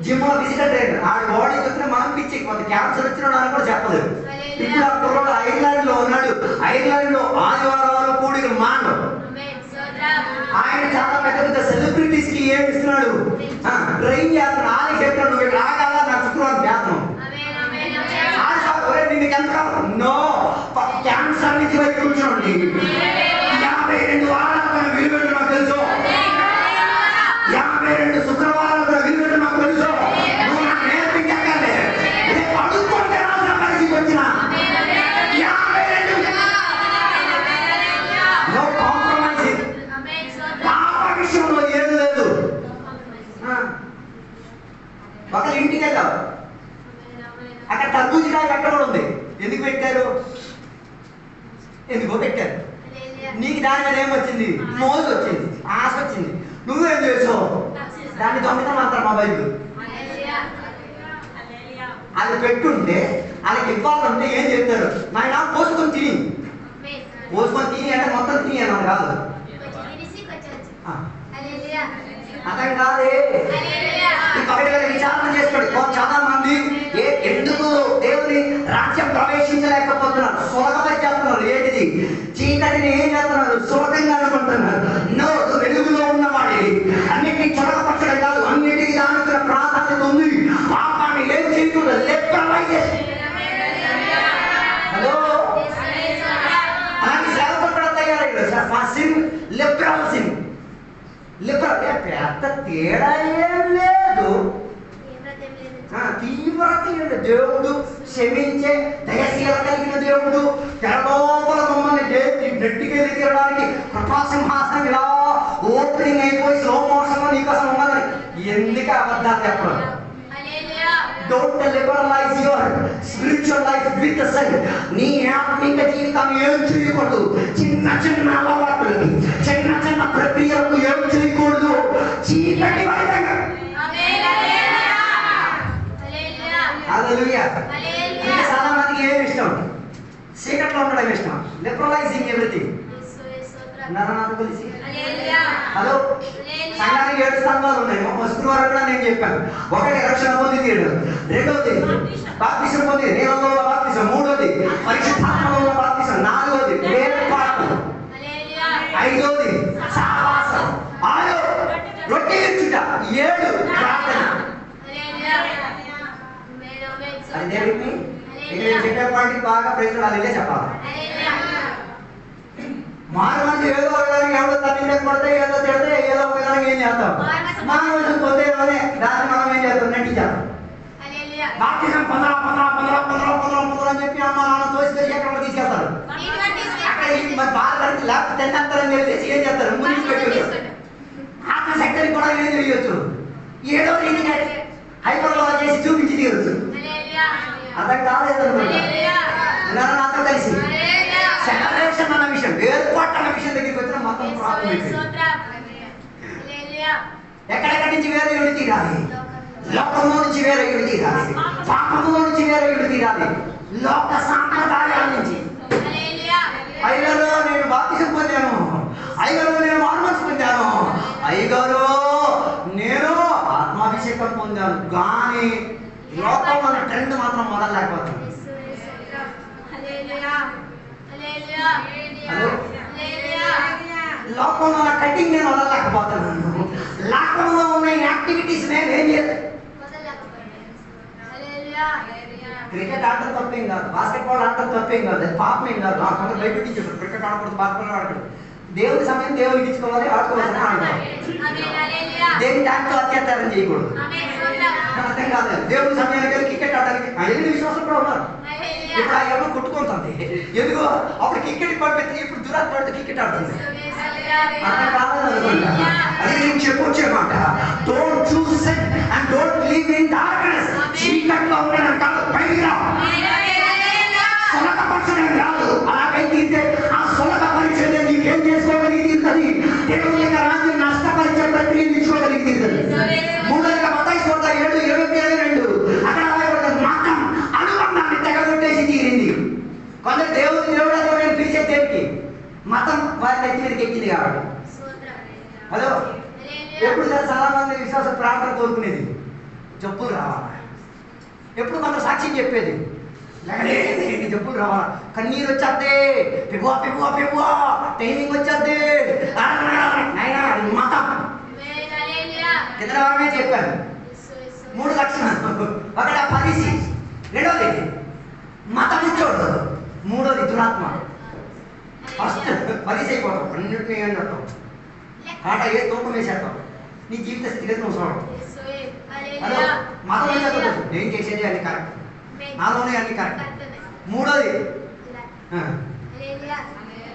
జిమ్ లో ఫిజికల్ ట్రైనర్. ఆడు బాడీ చూస్తే మనం పిచ్చి, కొంత క్యాన్సర్ వచ్చిన అని కూడా చెప్పలేదు. ఇప్పుడు ఆ కుర్రోడు ఐర్లాండ్ లో ఉన్నాడు. ఐర్లాండ్ లో ఆదివారాలు కూడికలు మానవు. ఆయన చాలా పెద్ద పెద్ద సెలబ్రిటీస్ కి ఏమి ఇస్తున్నాడు? ట్రైన్ చేస్తున్నాడు. ఆలకి చెప్తాడు, నువ్వు ఇక్కడ రాగాల, నాకు శుక్రవారం చేస్తున్నావు. నిన్ను ఎంత నో క్యాన్సర్ నుంచి బయట కూర్చోండి. 52 వారాలు విలువెట్టు నాకు తెలుసు, 52 శుక్రవారాలు విలువెట్టు నాకు తెలుసు. నువ్వు నాకు నేర్పించక్కర్లే. అడుక్కుంటే రాసిన పరిస్థితి వచ్చిన 52 నో కాంప్రమైజ్. పాప ఆశ వచ్చింది, నువ్వేం చేసావు? దాన్ని దొంగతనం అంటారు మా బైబిల్. అది పెట్టుంటే వాళ్ళకి ఇవ్వాలంటే ఏం చెప్తారు? నాయన పోసుకొని తిని అంటే మొత్తం తిని అన్నారు కాదు, అర్థం కాదే. విచారణ చేసుకోండి. చాలా మంది ఎందుకు దేవుని రాజ్యం ప్రవేశించలేకపోతున్నారు? సులభంగా చేస్తున్నారు. ఏంటిది? చీకటిని ఏం చేస్తున్నారు? సులభంగా అనుకుంటున్నారు. నో, వెలుగులో ఉన్నవాడి అన్నిటినీ చొరగపరచడం కాదు, అన్నిటికీ దానికి ప్రాధాన్యత ఉంది. పాపాన్ని ఏం చేయకుండా లిబరలైజేషన్. హలో, అలాంటి సేవకులు కూడా తయారయ్యారు. లిబరల్ పెద్ద తేడా ఏం లేదు, తీవ్రత లేదు. దేవుడు క్షమించే దయశీల కలిగిన దేవుడు. తెరలోపల మమ్మల్ని నెట్టికెళ్ళి తీరడానికి కృపాసింహాసనం ఇలా ఓపెనింగ్ అయిపోయి స్లో మోషన్ నీకోసం ఉన్నదని ఎందుకు అబద్ధాలు చెప్పడం? Don't liberalize your spiritual life with the sin. నీ ఆత్మిక జీవితాన్ని ఏం చేయకూడదు. చిన్న చిన్న అలవాట్లని, చిన్న చిన్న ప్రక్రియలకు ఏం చేయకూడదు. చీకటి వైద్యంగా చాలా మందికి ఏమి ఇష్టం? చీకట్లో ఉండడం ఇష్టం. లిబరలైజింగ్ ఎవ్రీథింగ్. నాకు తెలిసి హలో, సంఘానికి 7 స్తంభాలు ఉన్నాయి. శుక్రవారం కూడా నేను చెప్పాను. ఒకటి రక్షణ పొంది తీయడం, రెండవది బాప్తిసం పొంది నీళ్ళలో బాప్తిసం, మూడవది పరిశుద్ధాత్మలో బాప్తిసం, నాలుగవది వేర్పాటు, ఐదవది సహవాసం, 6 రొట్టె విరుచుట, 7 ప్రార్థన. అది దేవుడికి నేను చెప్పే పాయింట్ బాగా ప్రజలు అదే చెప్పాలి. మానవుడు ఏదో విధానికి ఎవరో తల్లి కొడితే, ఏదో తిడితే, ఏదో విధానికి ఏం చేస్తాం? మానవుడు పొందే దాన్ని మనం ఏం చేస్తాం? నటించాం. బాప్తిజం పొందరా అని చెప్పి అమ్మ నాన్న తోసి ఎక్కడ తీసుకెళ్తారు. అక్కడ బాధ పడితే లేకపోతే తెంతారని తెలిసి ఏం చేస్తారు? మునిగి పెట్టి ఆత్మశక్తిని కూడా ఏం తెలియచ్చు, ఏదో హైపర్లో చేసి చూపించి తీరచ్చు. అర్థం కాలేదు నాతో కలిసి సెపరేషన్ అన్న విషయం, వేర్పాటు అన్న విషయం దగ్గరికి వచ్చిన మొత్తం ప్రాబ్లం. ఎక్కడెక్కడి నుంచి వేరే విడి తీరాలి? లోకంలో నుంచి వేరే విడి తీరాలి, పాపంలో నుంచి వేరే విడి తీరాలి, లోక సాంప్రదాయాల నుంచి. అయ్యగారు నేను బాప్తిజం పొందాను, అయ్యగారు నేను మారుమనసు పొందాను, అయ్యగారు నేను ఆత్మాభిషేకం పొందాను, కానీ లోకంలో ట్రెండ్ మాత్రం మొదలలేకపోతుంది. లోకంలో కటింగ్ నేను వదలలేకపోతున్నాను. లోకంలో ఉన్న యాక్టివిటీస్ నేను ఏం చేయలేదు. క్రికెట్ ఆడటం తప్పేం కాదు, బాస్కెట్బాల్ ఆడటం తప్పేం కాదు, అది పాపమేం కాదు. కొంత భయపెట్టించారు, క్రికెట్ ఆడకూడదు, బాస్కెట్బాల్ ఆడకూడదు. దేవుడి సమయం దేవుడికి ఇచ్చుకోవాలి, ఆడుకోవాల్సిన ఆడుకోవాలి. దేని దాంట్లో అత్యాచారం చేయకూడదు. అర్థం కాదు. దేవుడి సమయానికి వెళ్ళి క్రికెట్ ఆడడానికి అడిగిన విశ్వాసం కూడా ఉన్నారు. ఇప్పుడు ఆ ఎవరు కొట్టుకుంటుంది ఎందుకో అప్పుడు క్రికెట్ పడిపోతే ఇప్పుడు దురాత్మ పడితే క్రికెట్ ఆడుతుంది. అర్థం కాదని అనుకుంటా. అది నేను చెప్పొచ్చే మాట. Don't choose sin and don't live in darkness. చీకట్లో ఉండడం కాదు, పైకి రా. సులభపరచడం కాదు. అలాగైతే ఆ సులభపరిచేది నీకేం చేసుకోగలిగింది? దేవుని యొక్క రాజ్యం నష్టపరిచే ప్రక్రియ తీసుకోగలిగింది. మూడోగా మత్తయి సువార్త 7:22 అక్కడ మాత్రం అనుబంధాన్ని తెగగొట్టేసి తీరింది. కొందరు దేవుడు పిలిచే దేవుడికి మతం వారి నెత్తి మీదకి ఎక్కింది కాబట్టి. హలో, ఎప్పుడు సార్ చాలా మంది విశ్వాస ప్రార్థన కోరుకునేది జబ్బులు రావాలా, ఎప్పుడు కొందరు సాక్ష్యం చెప్పేది జబ్బులు రావాలా, కన్నీరు వచ్చేద్దే, పెగువా పెగువా పెగువా, టైమింగ్ వచ్చేద్దే, మతం. కింద వారమే చెప్పాను 3 లక్షణాలు. ఒకటి పరిసి, రెండోది మతం ఇచ్చోడు, మూడోది దురాత్మ. ఫస్ట్ పరిసి అయిపోతాం, అన్నింటినీ ఏంటంటాం, ఆట ఏ తూకం వేసేస్తాం, నీ జీవిత స్థితిగతి నువ్వు చూడడం. హలో, మతం వేసేస్తాం, నేను చేసేది అన్ని కరెక్ట్, నాలోనే అన్ని కరెక్ట్. మూడోది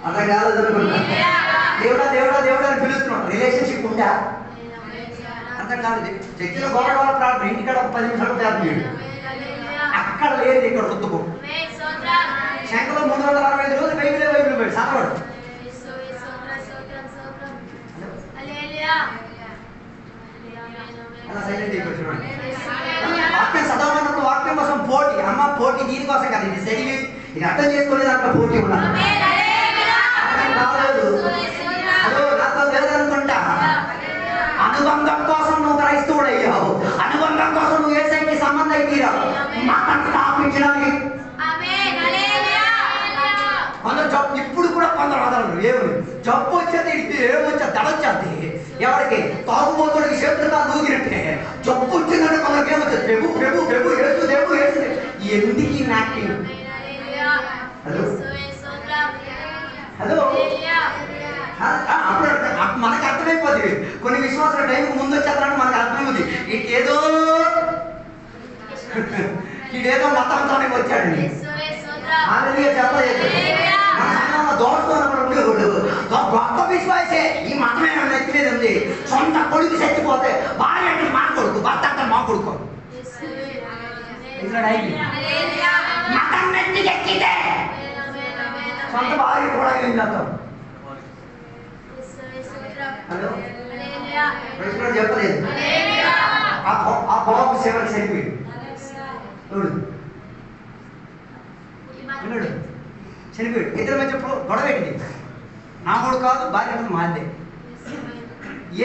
అర్థం కాదు అనుకుంటా, దేవుడా దేవుడా దేవుడా అని పిలుస్తున్నాం, రిలేషన్షిప్ ఉందా? అర్థం కాదు. చర్చిలో గొడవ ప్రార్థన, ఇంటికాడ ఒక 10 నిమిషాలు ప్రార్థన చేయండి, అక్కడ లేదు ఇక్కడ రుద్దుకో. శంకలో 365 రోజులు బైబిల్ పెట్టి చదవడు. అలా సైలెంట్ అయిపోయి చూడండి. వాక్యం చదవమన్నప్పుడు వాక్యం కోసం పోటీ. అమ్మ పోటీ దీనికోసం కాదు, ఇది చదివి ఇది అర్థం చేసుకునే దాంట్లో పోటీ ఉన్నారు. నాతో లేదనుకుంటా. అనుబంధం కోసం నువ్వు క్రైస్తవుడు అయ్యావు, అనుబంధం కోసం నువ్వు యేసయ్యకి సంబంధం అయ్యావు. మతం స్థాపించడానికి కొందరు జబ్బు, ఇప్పుడు కూడా కొందరు వదలరు. ఏమి జబ్బు వచ్చేది, ఏమొచ్చేది, దడొచ్చేది. ఎవరికి తాగుబోతుడికి చేతులుగా దూగినట్టే జబ్బు వచ్చిందంటే కొందరికి ఏమొచ్చేది, ప్రభు ప్రభు ప్రభు ఏసు దేవు ఏసు. ఎందుకు ఈ యాక్టింగ్? హలో హలో, అప్పుడు మనకు అర్థమైపోతుంది. కొన్ని విశ్వాసాల టైంకి ముందు వచ్చేద్దానికి మనకు అర్థమవుతుంది. ఇదేదో ఇదేదో మతంతోనే వచ్చాడండి. చెప్పలేదు దోషం ఉండేవాడు గొప్ప విశ్వాసే. ఈ మతమే నెత్తిమీద ఉంది. సొంత కొడుకు చచ్చిపోతే భార్య అంటే మా కొడుకు, భర్త అంటే మా కొడుకు. మతం నెత్తికెక్కితే సొంత భార్య కూడా ఏం చేస్తాం? హలో, చెప్పలేదు. ఆ బాబు చివరికి చనిపోయాడు. విన్నాడు, చనిపోయాడు. ఇద్దరి మధ్య గొడవ ఏంటి? నా కొడుకు కాదు, భార్య అంటే మాదే.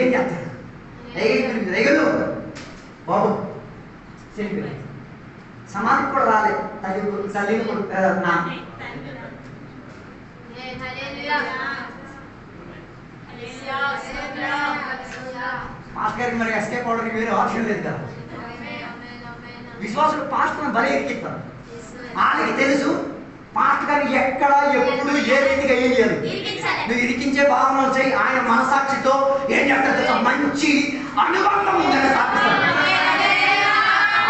ఏం చేస్తాడు? రైగలు బాబు చనిపోయాడు. సమాధికి కూడా రాలేదు. తల్లిని నా పాస్ గారికి మరి ఎస్కేప్ అవడానికి వేరే ఆప్షన్ లేదు కదా. విశ్వాసులు పాస్ట్ను బలి ఎక్కిస్తారు. వాళ్ళకి తెలుసు పాస్ట్ గారిని ఎక్కడ ఎప్పుడు ఏ రీతిగా ఏం చేయాలి. నువ్వు ఇరికించే భావనలు చేయి. ఆయన మనసాక్షితో ఏం చేస్తాడు? మంచి అనుబంధం ఉందని స్థాపిస్తాడు.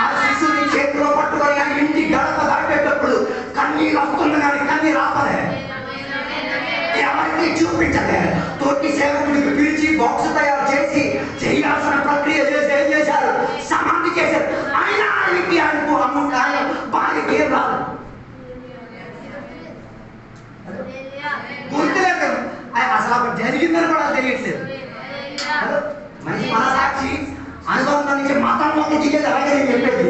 ఆ శిశువుని చేతిలో పట్టుకొని ఆయన ఇంటి గడప దాటేటప్పుడు కన్నీరు వస్తుంది కానీ కన్నీరు ఆపలే, ఎవరికి చూపించలే. తోటి సేవకుడికి పిలిచి బాక్స్ తయారు చేసి చేయాల్సిన ప్రక్రియ చేసి ఏం చేశారు? సమాధి చేశారు. ఆయన ఆయనకి ఆయనకు అమ్ముకు ఆయన భార్యకి ఏం రాదు, గుర్తులేదు. అసలు అక్కడ జరిగిందని కూడా తెలియట్లేదు. మంచి మనసాక్షి అనుబంధం నుంచి మతంలోకి దిగేది అలాగే నేను చెప్పేది.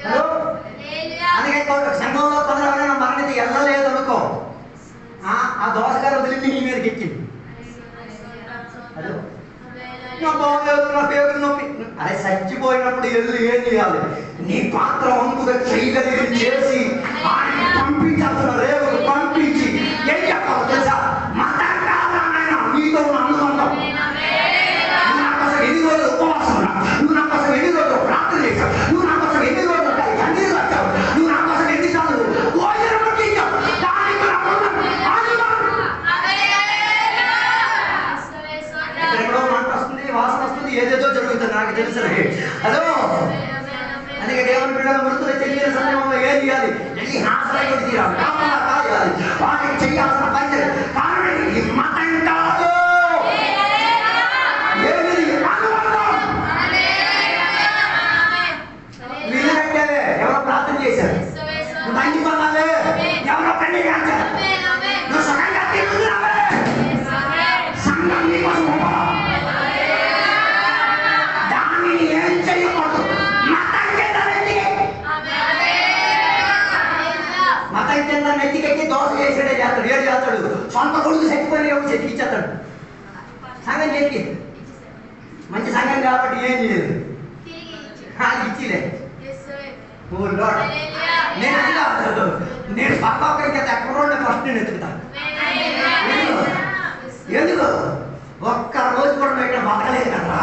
హలో, అందుకే సంఘంలో కొందరు మరణిత వెళ్ళలేదు అనుకో, ఆ దోసగారు వదిలింది నీ మీదకి ఎక్కింది. హలో, నా బాగలేదు, నా పేరు నొప్పి. అదే చచ్చిపోయినప్పుడు ఎల్లు ఏం చేయాలి? నీ పాత్ర వంతుగా చేయగలిగి చేసి ఆయన పంపించాల్సిన రేవుకు పంపించి ఏం చెప్పాలి తెలుసా? మతం కాదా నాయన నీతో ఉన్న అనుబంధం. నువ్వు నా కోసం ఎన్ని రోజులు ఉపవాసం ఉన్నావు, నువ్వు నా కోసం ఎన్ని రోజులు ప్రార్థన చేశావు, నువ్వు నా కోసం ఎన్ని రోజులు కన్నీరు వచ్చావు, నువ్వు నా కోసం ఎన్నిసార్లు భోజనం పట్టించావు. దానికి ఎక్కడో మాట వస్తుంది, వాసన వస్తుంది, ఏదేదో జరుగుతుంది నాకు తెలుసు. హలో, అందుకే దేవుని బిడ్డలు మృతులు చెల్లిన సమయంలో ఏం చేయాలి? వెళ్ళి హాస్పిటల్ తీరాలి, కావాలి వాటికి చేయాల్సిన పని. కారణం ఈ మతం కాదు, ఏమిది అనుబంధం. వీళ్ళు కట్టావే, ఎవరో ప్రార్థన చేశారు, నువ్వు మంచి పనాలే, ఎవరో పెళ్లి చేశారు, నువ్వు సగంగా తిరుగుతున్నావే, సంఘం నీకోసం దానిని ఏం చేయకూడదు. మతం కింద నెత్తికెక్కి దోశ చేసాడే చేస్తాడు. ఏడు చేస్తాడు, సొంత కొడుకు చచ్చిపోయిన ఎవరు చెక్కిచ్చేస్తాడు. సంఘం చెక్కి మంచి సంఘం కాబట్టి ఏం చేయలేదు, ఇచ్చిలే. నేను పక్క ఒక్కరికి ఎక్కడ ఫస్ట్ నేను ఎత్తుకుతాను. ఎందుకు ఒక్క రోజు కూడా నేను ఇక్కడ బతకలేదు కదా.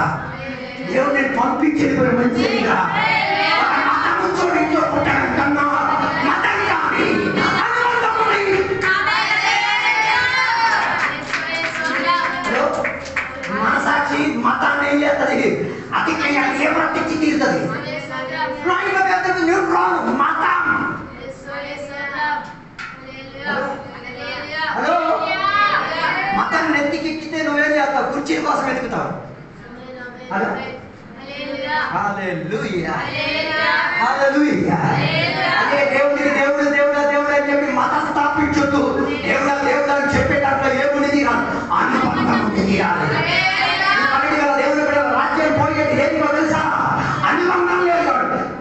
దేవుడు నేను పంపించేది కూడా మంచిగా. చూడు ఇంట్లో పుట్టడం కన్నా మతం కానీ మనసాక్షి మతాన్ని ఏం చేస్తుంది? అతి ఏ ప్రతిచ్చి తీరుతుంది. నేను రాను మతం. హలో, మతం నెత్తికెక్కితే నువ్వేం చేస్తావు? కుర్చీ కోసం వెతుకుతావు. హలో, హల్లెలూయా హల్లెలూయా. అదే దేవుడికి దేవుడు దేవుడా దేవుడు అని చెప్పి మతం స్థాపించొద్దు. దేవుడా దేవుడా అని చెప్పే దాంట్లో ఏముంది? అనుబంధం పుట్టి తీరాలి. దేవుని బిడ్డల రాజ్యం పోయేది దేనికో తెలుసా? అనుబంధం లేదు.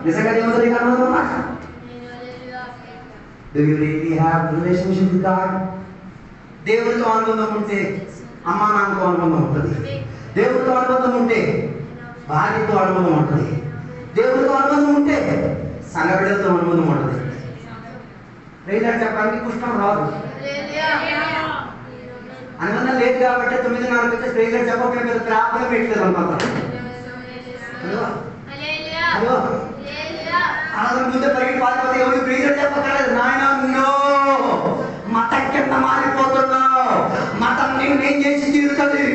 నిజంగా దేవుడితో నీకు అనుబంధం ఉందా? Do you really have relationship with God? దేవుడితో అనుబంధం ఉంటే అమ్మా నాన్నతో అనుబంధం ఉంటుంది. దేవుడితో అనుబంధం ఉంటే భార్యతో అనుబంధం ఉంటుంది. దేవుడితో అనుబంధం ఉంటే సంఘ బిడ్డలతో అనుబంధం ఉంటుంది. రైలు చెప్పడానికి కుష్టం రాదు. అనుబంధం లేదు కాబట్టి 9:30 వచ్చే రైలు చెప్పకపోతే మీరు ప్రాబ్లం పెట్టలేదు అనుకుంటారు. హలో అలాగే ముందే పరిగెత్తి పారిపోతే ఎవరు ప్రీజర్ చెప్పక్కర్లేదు. నాయన నో, మతం కింద మారిపోతున్నావు. మతం నేను చేసి తీరుతుంది,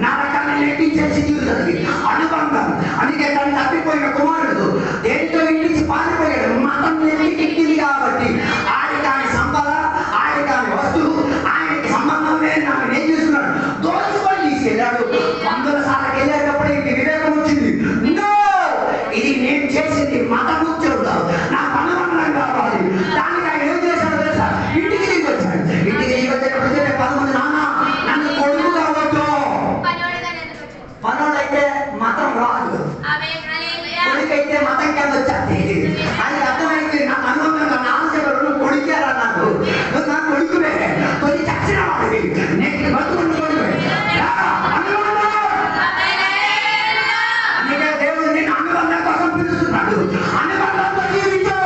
నరకాన్ని నెట్టించేసి తీరుతుంది. అనుబంధం. అందుకే తను తప్పిపోయిన కుమారుడు దేనితో ఇంటికి పారిపోయాడు? మతం నెట్టింది కాబట్టి ఆడి కాని సంపద, ఆడి కాని వస్తువు, ఆయనకి సంబంధం లేదు. నాకు నేను చూస్తున్నాడు దోచుకొని తీసుకెళ్ళాడు. 100 సార్లు వెళ్ళేటప్పుడు ఇంటి వివేకం వచ్చింది. నో, ఇది నేను చేసింది మతం ఉద్యోగం, నాకు అనుబంధం కావాలి. దానికి ఆయన ఏం చేశాడో తెలుసా? ఇంటికి దిగి వచ్చాడు. ఇంటికి దిగి వచ్చేటప్పుడు 11 నాన్న నన్ను కొడుకు కావచ్చు. పనుడైతే మతం రాదు, కొడుకైతే మతం కింద వచ్చాది. అది అర్థమైంది. నాకు అనుబంధంగా నాన్న కొడుకారా, నాకు నువ్వు నా కొడుకువే, కొద్ది చచ్చిన వాడివి, నేను బతుకున్న కొడుకువే. అందుకే దేవుడు నిన్ను అనుబంధం కోసం పిలుస్తున్నాడు. అనుబంధంతో జీవించు.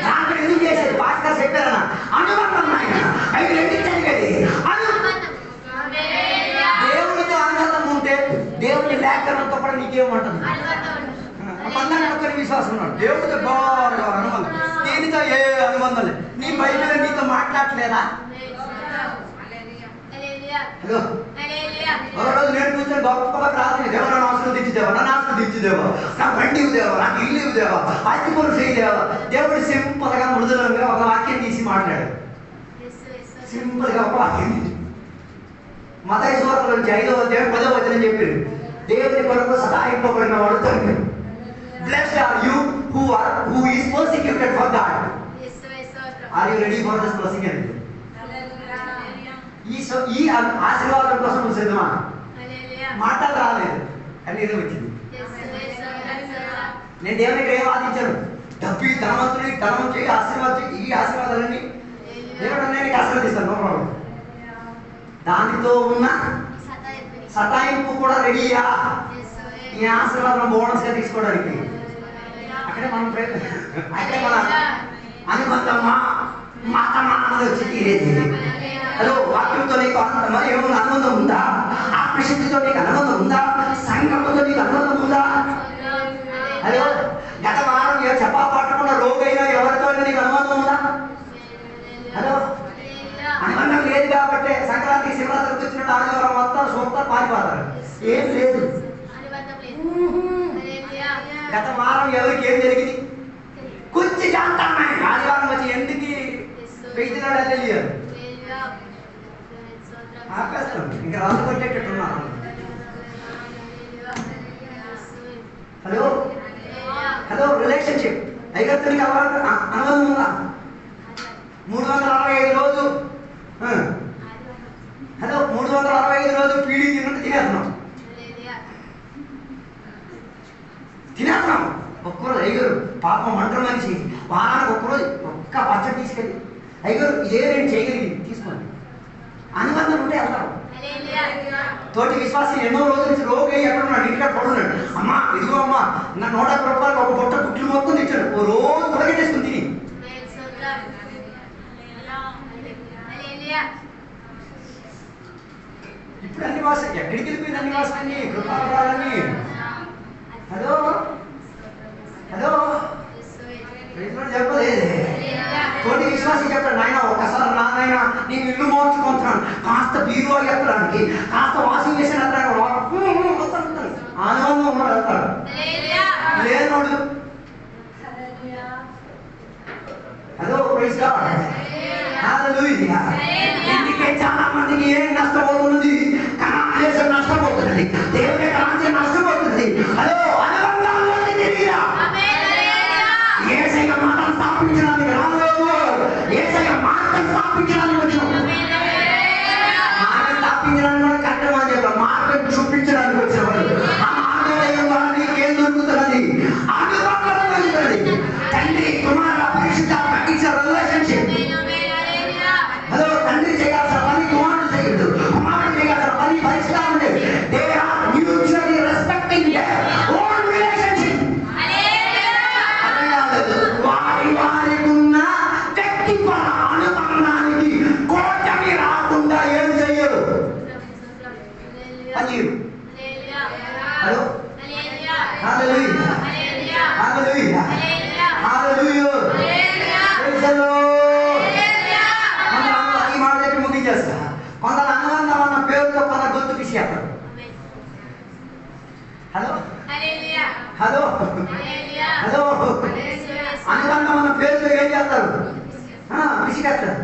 నాకు ఎందుకు చేసేది? భాస్కర్ చెప్పారన్న అనుబంధం. ఆయన అవి రెండు జరిగేది. దేవుడితో అనుబంధం ఉంటే దేవుని లేఖనంతో కూడా నీకేమంటుంది? బంధాన్ని ఒక్కరి విశ్వాసం ఉన్నాడు. దేవుడితో బాగా అనుబంధం, దీనితో ఏ అనుబంధం లేదు. నీ బైబిల్ నీతో మాట్లాడలేదా? హలో, ఒక రోజు నేను కూర్చొని గొప్పగా ప్రార్థన, దేవ నన్ను ఆశీర్వదించుదేవా, నన్ను ఆశీర్వదించుదేవా, నా బండి ఇవ్వదేవా, నాకు ఇల్లు ఇవ్వదేవా, అతిపూరు చేయలేవా. దేవుడు సింపుల్ గా మృదులంగా ఒక వాక్యం తీసి మాట్లాడాడు. సింపుల్ గా ఒక వాక్యం. మత్తయి సువార్తలో 5వ అధ్యాయం 10వ వచనం చెప్పారు, దేవుని కొరకు సహాయింపబడిన వాడు ధన్యుడు. Blessed are you who is persecuted for God. Are you ready for this persecution? ఈ ఆశీర్వాదం కోసం నువ్వు సిద్ధమా? మాటలు రాలేదు కానీ ఏదో వచ్చింది. నేను దేవునికి ఏం వాదించాను? డబ్బు ధనవంతుడికి ధనం చేయి, ఆశీర్వాదం. ఈ ఆశీర్వాదాలన్నీ దేవుడు నేను ఆశీర్వదిస్తాను. దానితో ఉన్న సతాయింపు కూడా రెడీయా? ఈ ఆశీర్వాదం బోనస్ గా తీసుకోవడానికి. అక్కడే మనం అక్కడే మన అనుబంధమా మతమా అన్నది వచ్చి తీరేది. హలో, వాక్యంతో నీకు మరి ఏమన్నా అనుబంధం ఉందా? ఆత్మశక్తితో నీకు అనుబంధం ఉందా? సంఘంతో నీకు అనుబంధం ఉందా? హలో, గత వారం చెప్పా పట్టకుండా రోగైనా ఎవరితో నీకు అనుబంధం ఉందా? హలో, అనుబంధం లేదు కాబట్టి సంక్రాంతి శివరాత్రికి వచ్చినట్టు ఆదివారం మొత్తం సూపర్ పారిపోతారు. ఏం లేదు. గత వారం ఎవరికి ఏం జరిగింది? కొంచెం జాంతామా ఆదివారం వచ్చి ఎందుకు పెంచినాడు తెలియదు. ఆపేస్తాం, ఇంకా రాజు కొట్టేటట్టున్నాను. హలో హలో, రిలేషన్షిప్ ఐగత్తునికి అనుబంధం ఉందా? 365 రోజు హలో 365 రోజు పీడి తిన్నట్టు తినేస్తున్నాం. ఒక్కరోజు అయ్యగారు పాపం ఒంటరి మనిషి, వారానికి ఒక్కరోజు ఒక్క పచ్చడి తీసుకెళ్ళి, అయ్యగారు ఇదే నేను చేయగలిగింది తీసుకోండి. అనుబంధం ఉంటే వెళ్తాం. తోటి విశ్వాసం ఎన్నో రోజుల నుంచి రోగి ఎక్కడ ఉన్నాడు, ఇంటికాడ పడున్నాడు. అమ్మా ఇదిగో అమ్మా నా 150 రూపాయలు ఒక బొట్ట గుట్లు మొత్తం తెచ్చాడు. ఓ రోజు ఉడగట్టేసుకుని తిని. ఇప్పుడు అన్ని వాస ఎక్కడికి వెళ్ళిపోయింది? అన్ని వాసాన్ని కృపాలని. హలో హలో, చెప్పలేదు. తోటి విశ్వాసం చెప్పాడు, నాయన ఒకసారి నాయన నేను ఇల్లు మార్చుకుంటున్నాను, కాస్త బీరువా ఎత్తడానికి, కాస్త వాషింగ్ మెషిన్ ఎత్తడానికి. ఆనందంగా ఉన్నాడు, వెళ్తాడు. లేనోడు హలో ప్రైజ్ గాడ్, హల్లెలూయా. ఇందుకే చాలా మందికి ఏం నష్టపోతున్నది? కనాన్ దేశం నష్టపోతున్నది, దేవుని రాజ్యం నష్టపోతున్నది. హలో, అనుబంధాల్లోకి తిరిగిరా. యేసయ్య మాటను స్థాపించడానికి రాలేదు, యేసయ్య మాటను స్థాపించడానికి వచ్చాం. మాట స్థాపించడానికి కూడా కట్టడం అని చెప్పారు. మార్గం చూపించడానికి వచ్చేవాడు. ఆ మార్గం ద్వారా నీకేం దొరుకుతున్నది? అనుబంధం దొరుకుతుంది. తండ్రి కుమార పరిశుద్ధాత్మ ఇట్స్ ఎ రిలేషన్షిప్. హలో, తండ్రి చేయాల్సిన పని కుమారుడు చేయడు, కుమారుడు చేయాల్సిన పని పరిశుద్ధాత్మ చేయడు. They are mutually respecting their own relationship. వారికి ఉన్న వ్యక్తిపర అనుబంధానికి కోటమి రాకుండా ఏం చెయ్యరు? Hello, hallelujah, hallelujah, hallelujah. ఈ మాట దగ్గర ముగించేస్తా. కొందరు అనుబంధం అన్న పేరుతో కొందరు గొంతు తీసేస్తారు. హలో హలో హలో, అనుబంధం అన్న పేరుతో ఏం చేస్తారు? విసిగేస్తారు.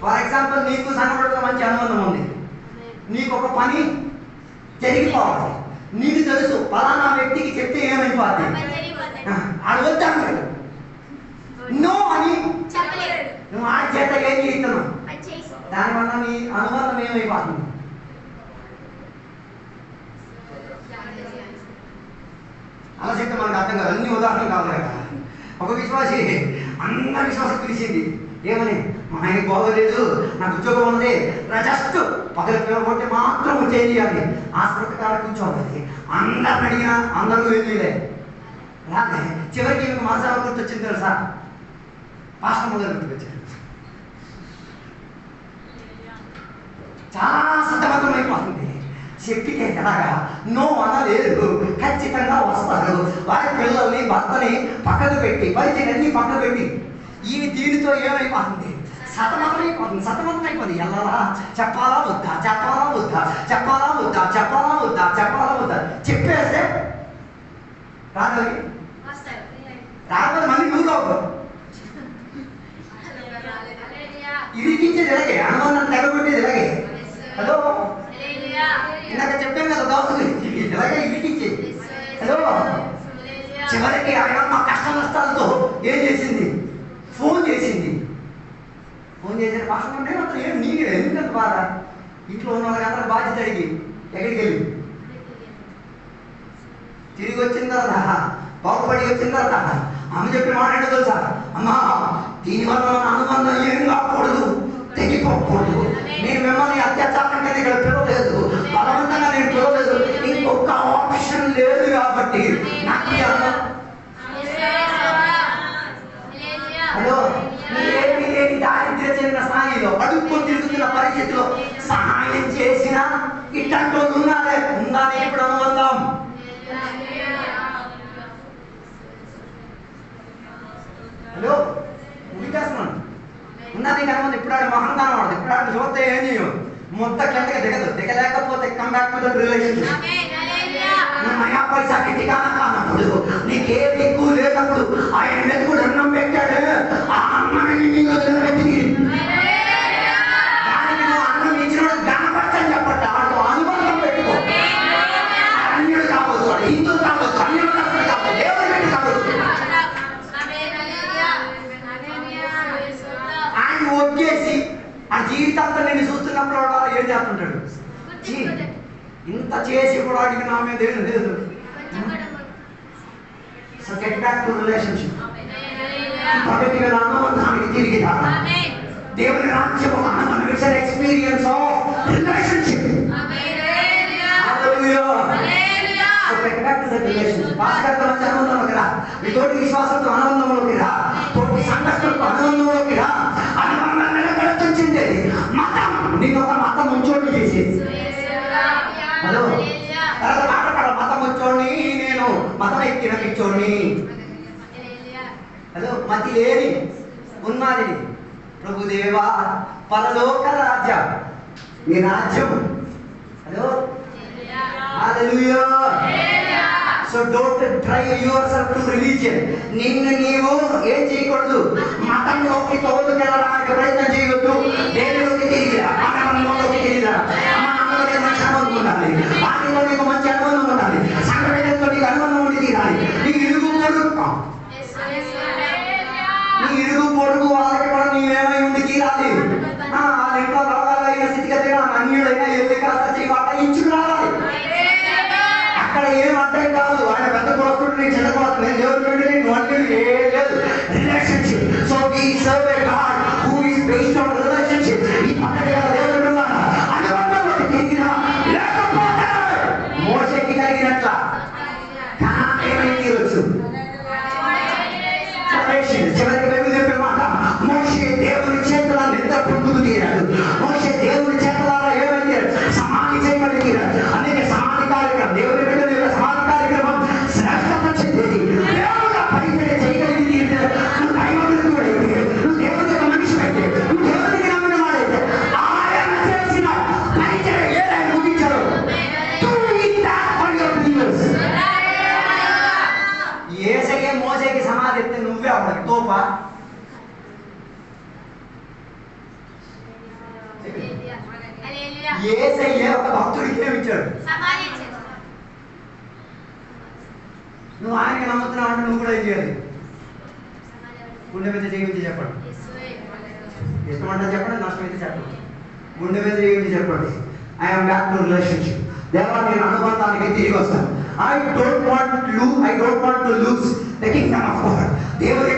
ఫర్ ఎగ్జాంపుల్, నీకు సంఘటనతో మంచి అనుబంధం ఉంది, నీకు ఒక పని జరిగిపోవాలి, నీకు తెలుసు ఫలానా వ్యక్తికి చెప్తే ఏమైపోద్ది, ఆడు వద్దాడు నో అని నువ్వు ఆడి చేత ఏం చేస్తున్నావు, దానివల్ల నీ అనుబంధం ఏమైపోతుంది? అలా చెప్తే మనకు అర్థం కాదు. అన్ని ఉదాహరణలు కావాలి కదా. ఒక విశ్వాసి అందరి విశ్వాసం పిలిచింది, ఏమని? మా ఆయనకి బాగోలేదు, నాకు ఉద్యోగం ఉంది, నా జస్ట్ పగల పిల్లలు కొట్టి మాత్రం చేంజ్ చేయాలి, హాస్పిటల్ కాడ కూర్చోవాలి. అందరిని అడిగినా అందరూ వెళ్ళలే. రాలే. చివరికి మీకు మనసాల గుర్తొచ్చింది తెలుసా? పాస్టర్ మొదలు గుర్తుకొచ్చారు. చాలా సతమతం అయిపోతుంది. చెప్పితే ఎలాగా నో అనలేదు. ఖచ్చితంగా వస్తారు. వారి పిల్లల్ని భర్తని పక్కన పెట్టి పరిచయాన్ని పక్కన పెట్టి ఈ దీనితో ఏమైపోతుంది? సతమతం అయిపోతుంది. ఎలా చెప్పాలా వద్దా, చెప్పాలా వద్దా, చెప్పాలా వద్దా, చెప్పాలా వద్దా, చెప్పాలా వద్దా చెప్పేస్తే రాకపోతే మళ్ళీ నువ్వు ఇరికించేది ఇలాగే, అనుమానం తెగబెట్టేది ఇలాగే. హలో, ఇందాక చెప్పాను కదా దోస్తులు, ఇలాగే ఇరికించేది. హలో, చివరికి ఆయన మా కష్ట నష్టాలతో ఏం చేసింది? ఫోన్ చేసింది. పాస్టర్ నేను అసలు ఏం నీకు ఎందుకంత బాధ? ఇంట్లో ఉన్న వాళ్ళకి అందరూ బాధ్యత అడిగి ఎక్కడికి వెళ్ళి తిరిగి వచ్చిన తర్వాత బాగుపడి వచ్చిన తర్వాత ఆమె చెప్పి మాట్లాడే తెలుసా? అమ్మా, దీనివల్ల మన అనుబంధం ఏం కాకూడదు, తెగిపోకూడదు. నేను మిమ్మల్ని అత్యాచారంగా ఇక్కడ పిలవలేదు, బలవంతంగా నేను పిలవలేదు, ఇంకొక ఆప్షన్ లేదు కాబట్టి నాకు హలో, ఏమి లేని దారిద్ర్య చెందిన స్థాయిలో అడుక్కొని తిరుగుతున్న పరిస్థితిలో సహాయం చేసిన ఇట్లాంటి ఉన్నారే ఉందని ఇప్పుడు అనుబంధం. హలో, ముగిచేస్తున్నాను. ఉన్నది కనుక ఇప్పుడు ఆడి మహంగానం వాడదు. ఇప్పుడు ఆడిని చూస్తే ఏం చేయవు, మొత్తం కిందకి దిగలేకపోతే come back to the relationship. నయా పైసాకి ఠికానా కానప్పుడు, నీకే దిక్కు లేనప్పుడు ఆయన మెతుకుడు అన్నం పెట్టాడు. ఆ అన్నాన్ని నీకు నిలబెట్టి దానికి నువ్వు అన్నం ఇచ్చినప్పుడు గణపట్టని చెప్పట్ట. వాడితో అనుబంధం పెట్టుకో. అన్యుడు కావచ్చు, హిందువు కావచ్చు, అన్యుడు కావచ్చు, దేవుడు పెట్టి కావచ్చు. ఆయన ఒగ్గేసి ఆ జీవితాంతా నేను చూస్తున్నప్పుడు ఏం చేస్తుంటాడు? ఇంత చేసి కూడా వాడికి నా మీద ఏం లేదు. So get back to relationship. పవిత్రమైన అనుబంధానికి తిరిగి రా. దేవుని రాజ్యము అనుబంధం it's an experience of relationship. Hallelujah. So get back to the relationship. పాస్టర్తో మంచి అనుబంధంలోకి రా. మీ తోటి విశ్వాసంతో అనుబంధంలోకి రా. తోటి సంఘస్థులతో అనుబంధంలోకి రా. అనుబంధం నిలబెడుతుంది మతం. నేను ఒక మతం ఉంచోటి చేసేది. హలో, తర్వాత మాట్లాడాలి. మతం వచ్చోడిని నేను, మతం ఎక్కిన పిచ్చోడిని. హలో, మతి లేని ఉన్నది ప్రభుదేవా పరలోక రాజ్యం, నీ రాజ్యం. Hello, hallelujah. So don't drive your self to religion. నిన్ను నీవు ఏం చేయకూడదు, మతంలోకి తోలుకెళ్ళడానికి ప్రయత్నం చేయవద్దు. దేవుడికి తిరిగిరా, మనలోకి తిరిగిరా. మంచి అనుబంధం ఉండాలి, వాటిలో నీకు మంచి అనుబంధం ఉండాలి, సంఘటనతో నీకు అనుబంధం ఉండి తీరాలి. నీ ఇరుగు పొరుగు వాళ్ళకి కూడా నీవేమై ఉండి తీరాలి. వాళ్ళ ఇంట్లో రోగాలు అయిన స్థితిగతిగా అన్యుడైనా ఎదుక వాటా ఇచ్చుకు రావాలి. అక్కడ ఏం అర్థం కాదు. ఆయన పెద్ద కొడుకుంటే నేను చిన్న కొడుకు, నేను దేవుడు పెట్టి నేను అంటే ఏం లేదు. Relationship. So we serve a god who is based on relationship. ఈ పక్కన దేవుడు ఉన్నాడు. అనుబంధంలో తిరిగినా లేకపోతే మోషేకి కలిగినట్ల ఏమైంది ఈరోజు? చివరికి బైబిల్ చెప్పే మాట, మోషే దేవుని చేతుల నిద్ర పొందుకు తీరాడు. మోషే దేవుని చేతుల ఏమైంది? సమాధి చేయబడి తీరాడు. అందుకే సమాధి కార్యక్రమం, దేవుని బిడ్డల యొక్క సమాధి కార్యక్రమం శ్రేష్టత చెందేది. దేవుడు పరిచయం చేయగలిగింది. నువ్వు దైవజనుడైతే, నువ్వు దేవుని యొక్క మనిషి అయితే, నువ్వు దేవునికి నమ్మిన వాడైతే ఆయన చేసిన పరిచయం ఏదైనా ముగించరు. ఏసయ్య మోసేకి సమాధి ఎత్తే నువ్వే అవ్వదు తోపా. ఏసయ్య ఒక భక్తుడికి ఏమిచ్చాడు? నువ్వు ఆయనకి నమ్ముతున్నావు అంటే నువ్వు కూడా ఏం చేయాలి? గుండె మీద చేయించి చెప్పండి. ఇష్టం అంటే చెప్పండి, నష్టం అయితే చెప్పండి. గుండె మీద చేయించి చెప్పండి. I'm back to relationship. దేవా నేను అనుబంధానికి తిరిగి వస్తాను. I don't want to lose the kingdom of God. దేవుని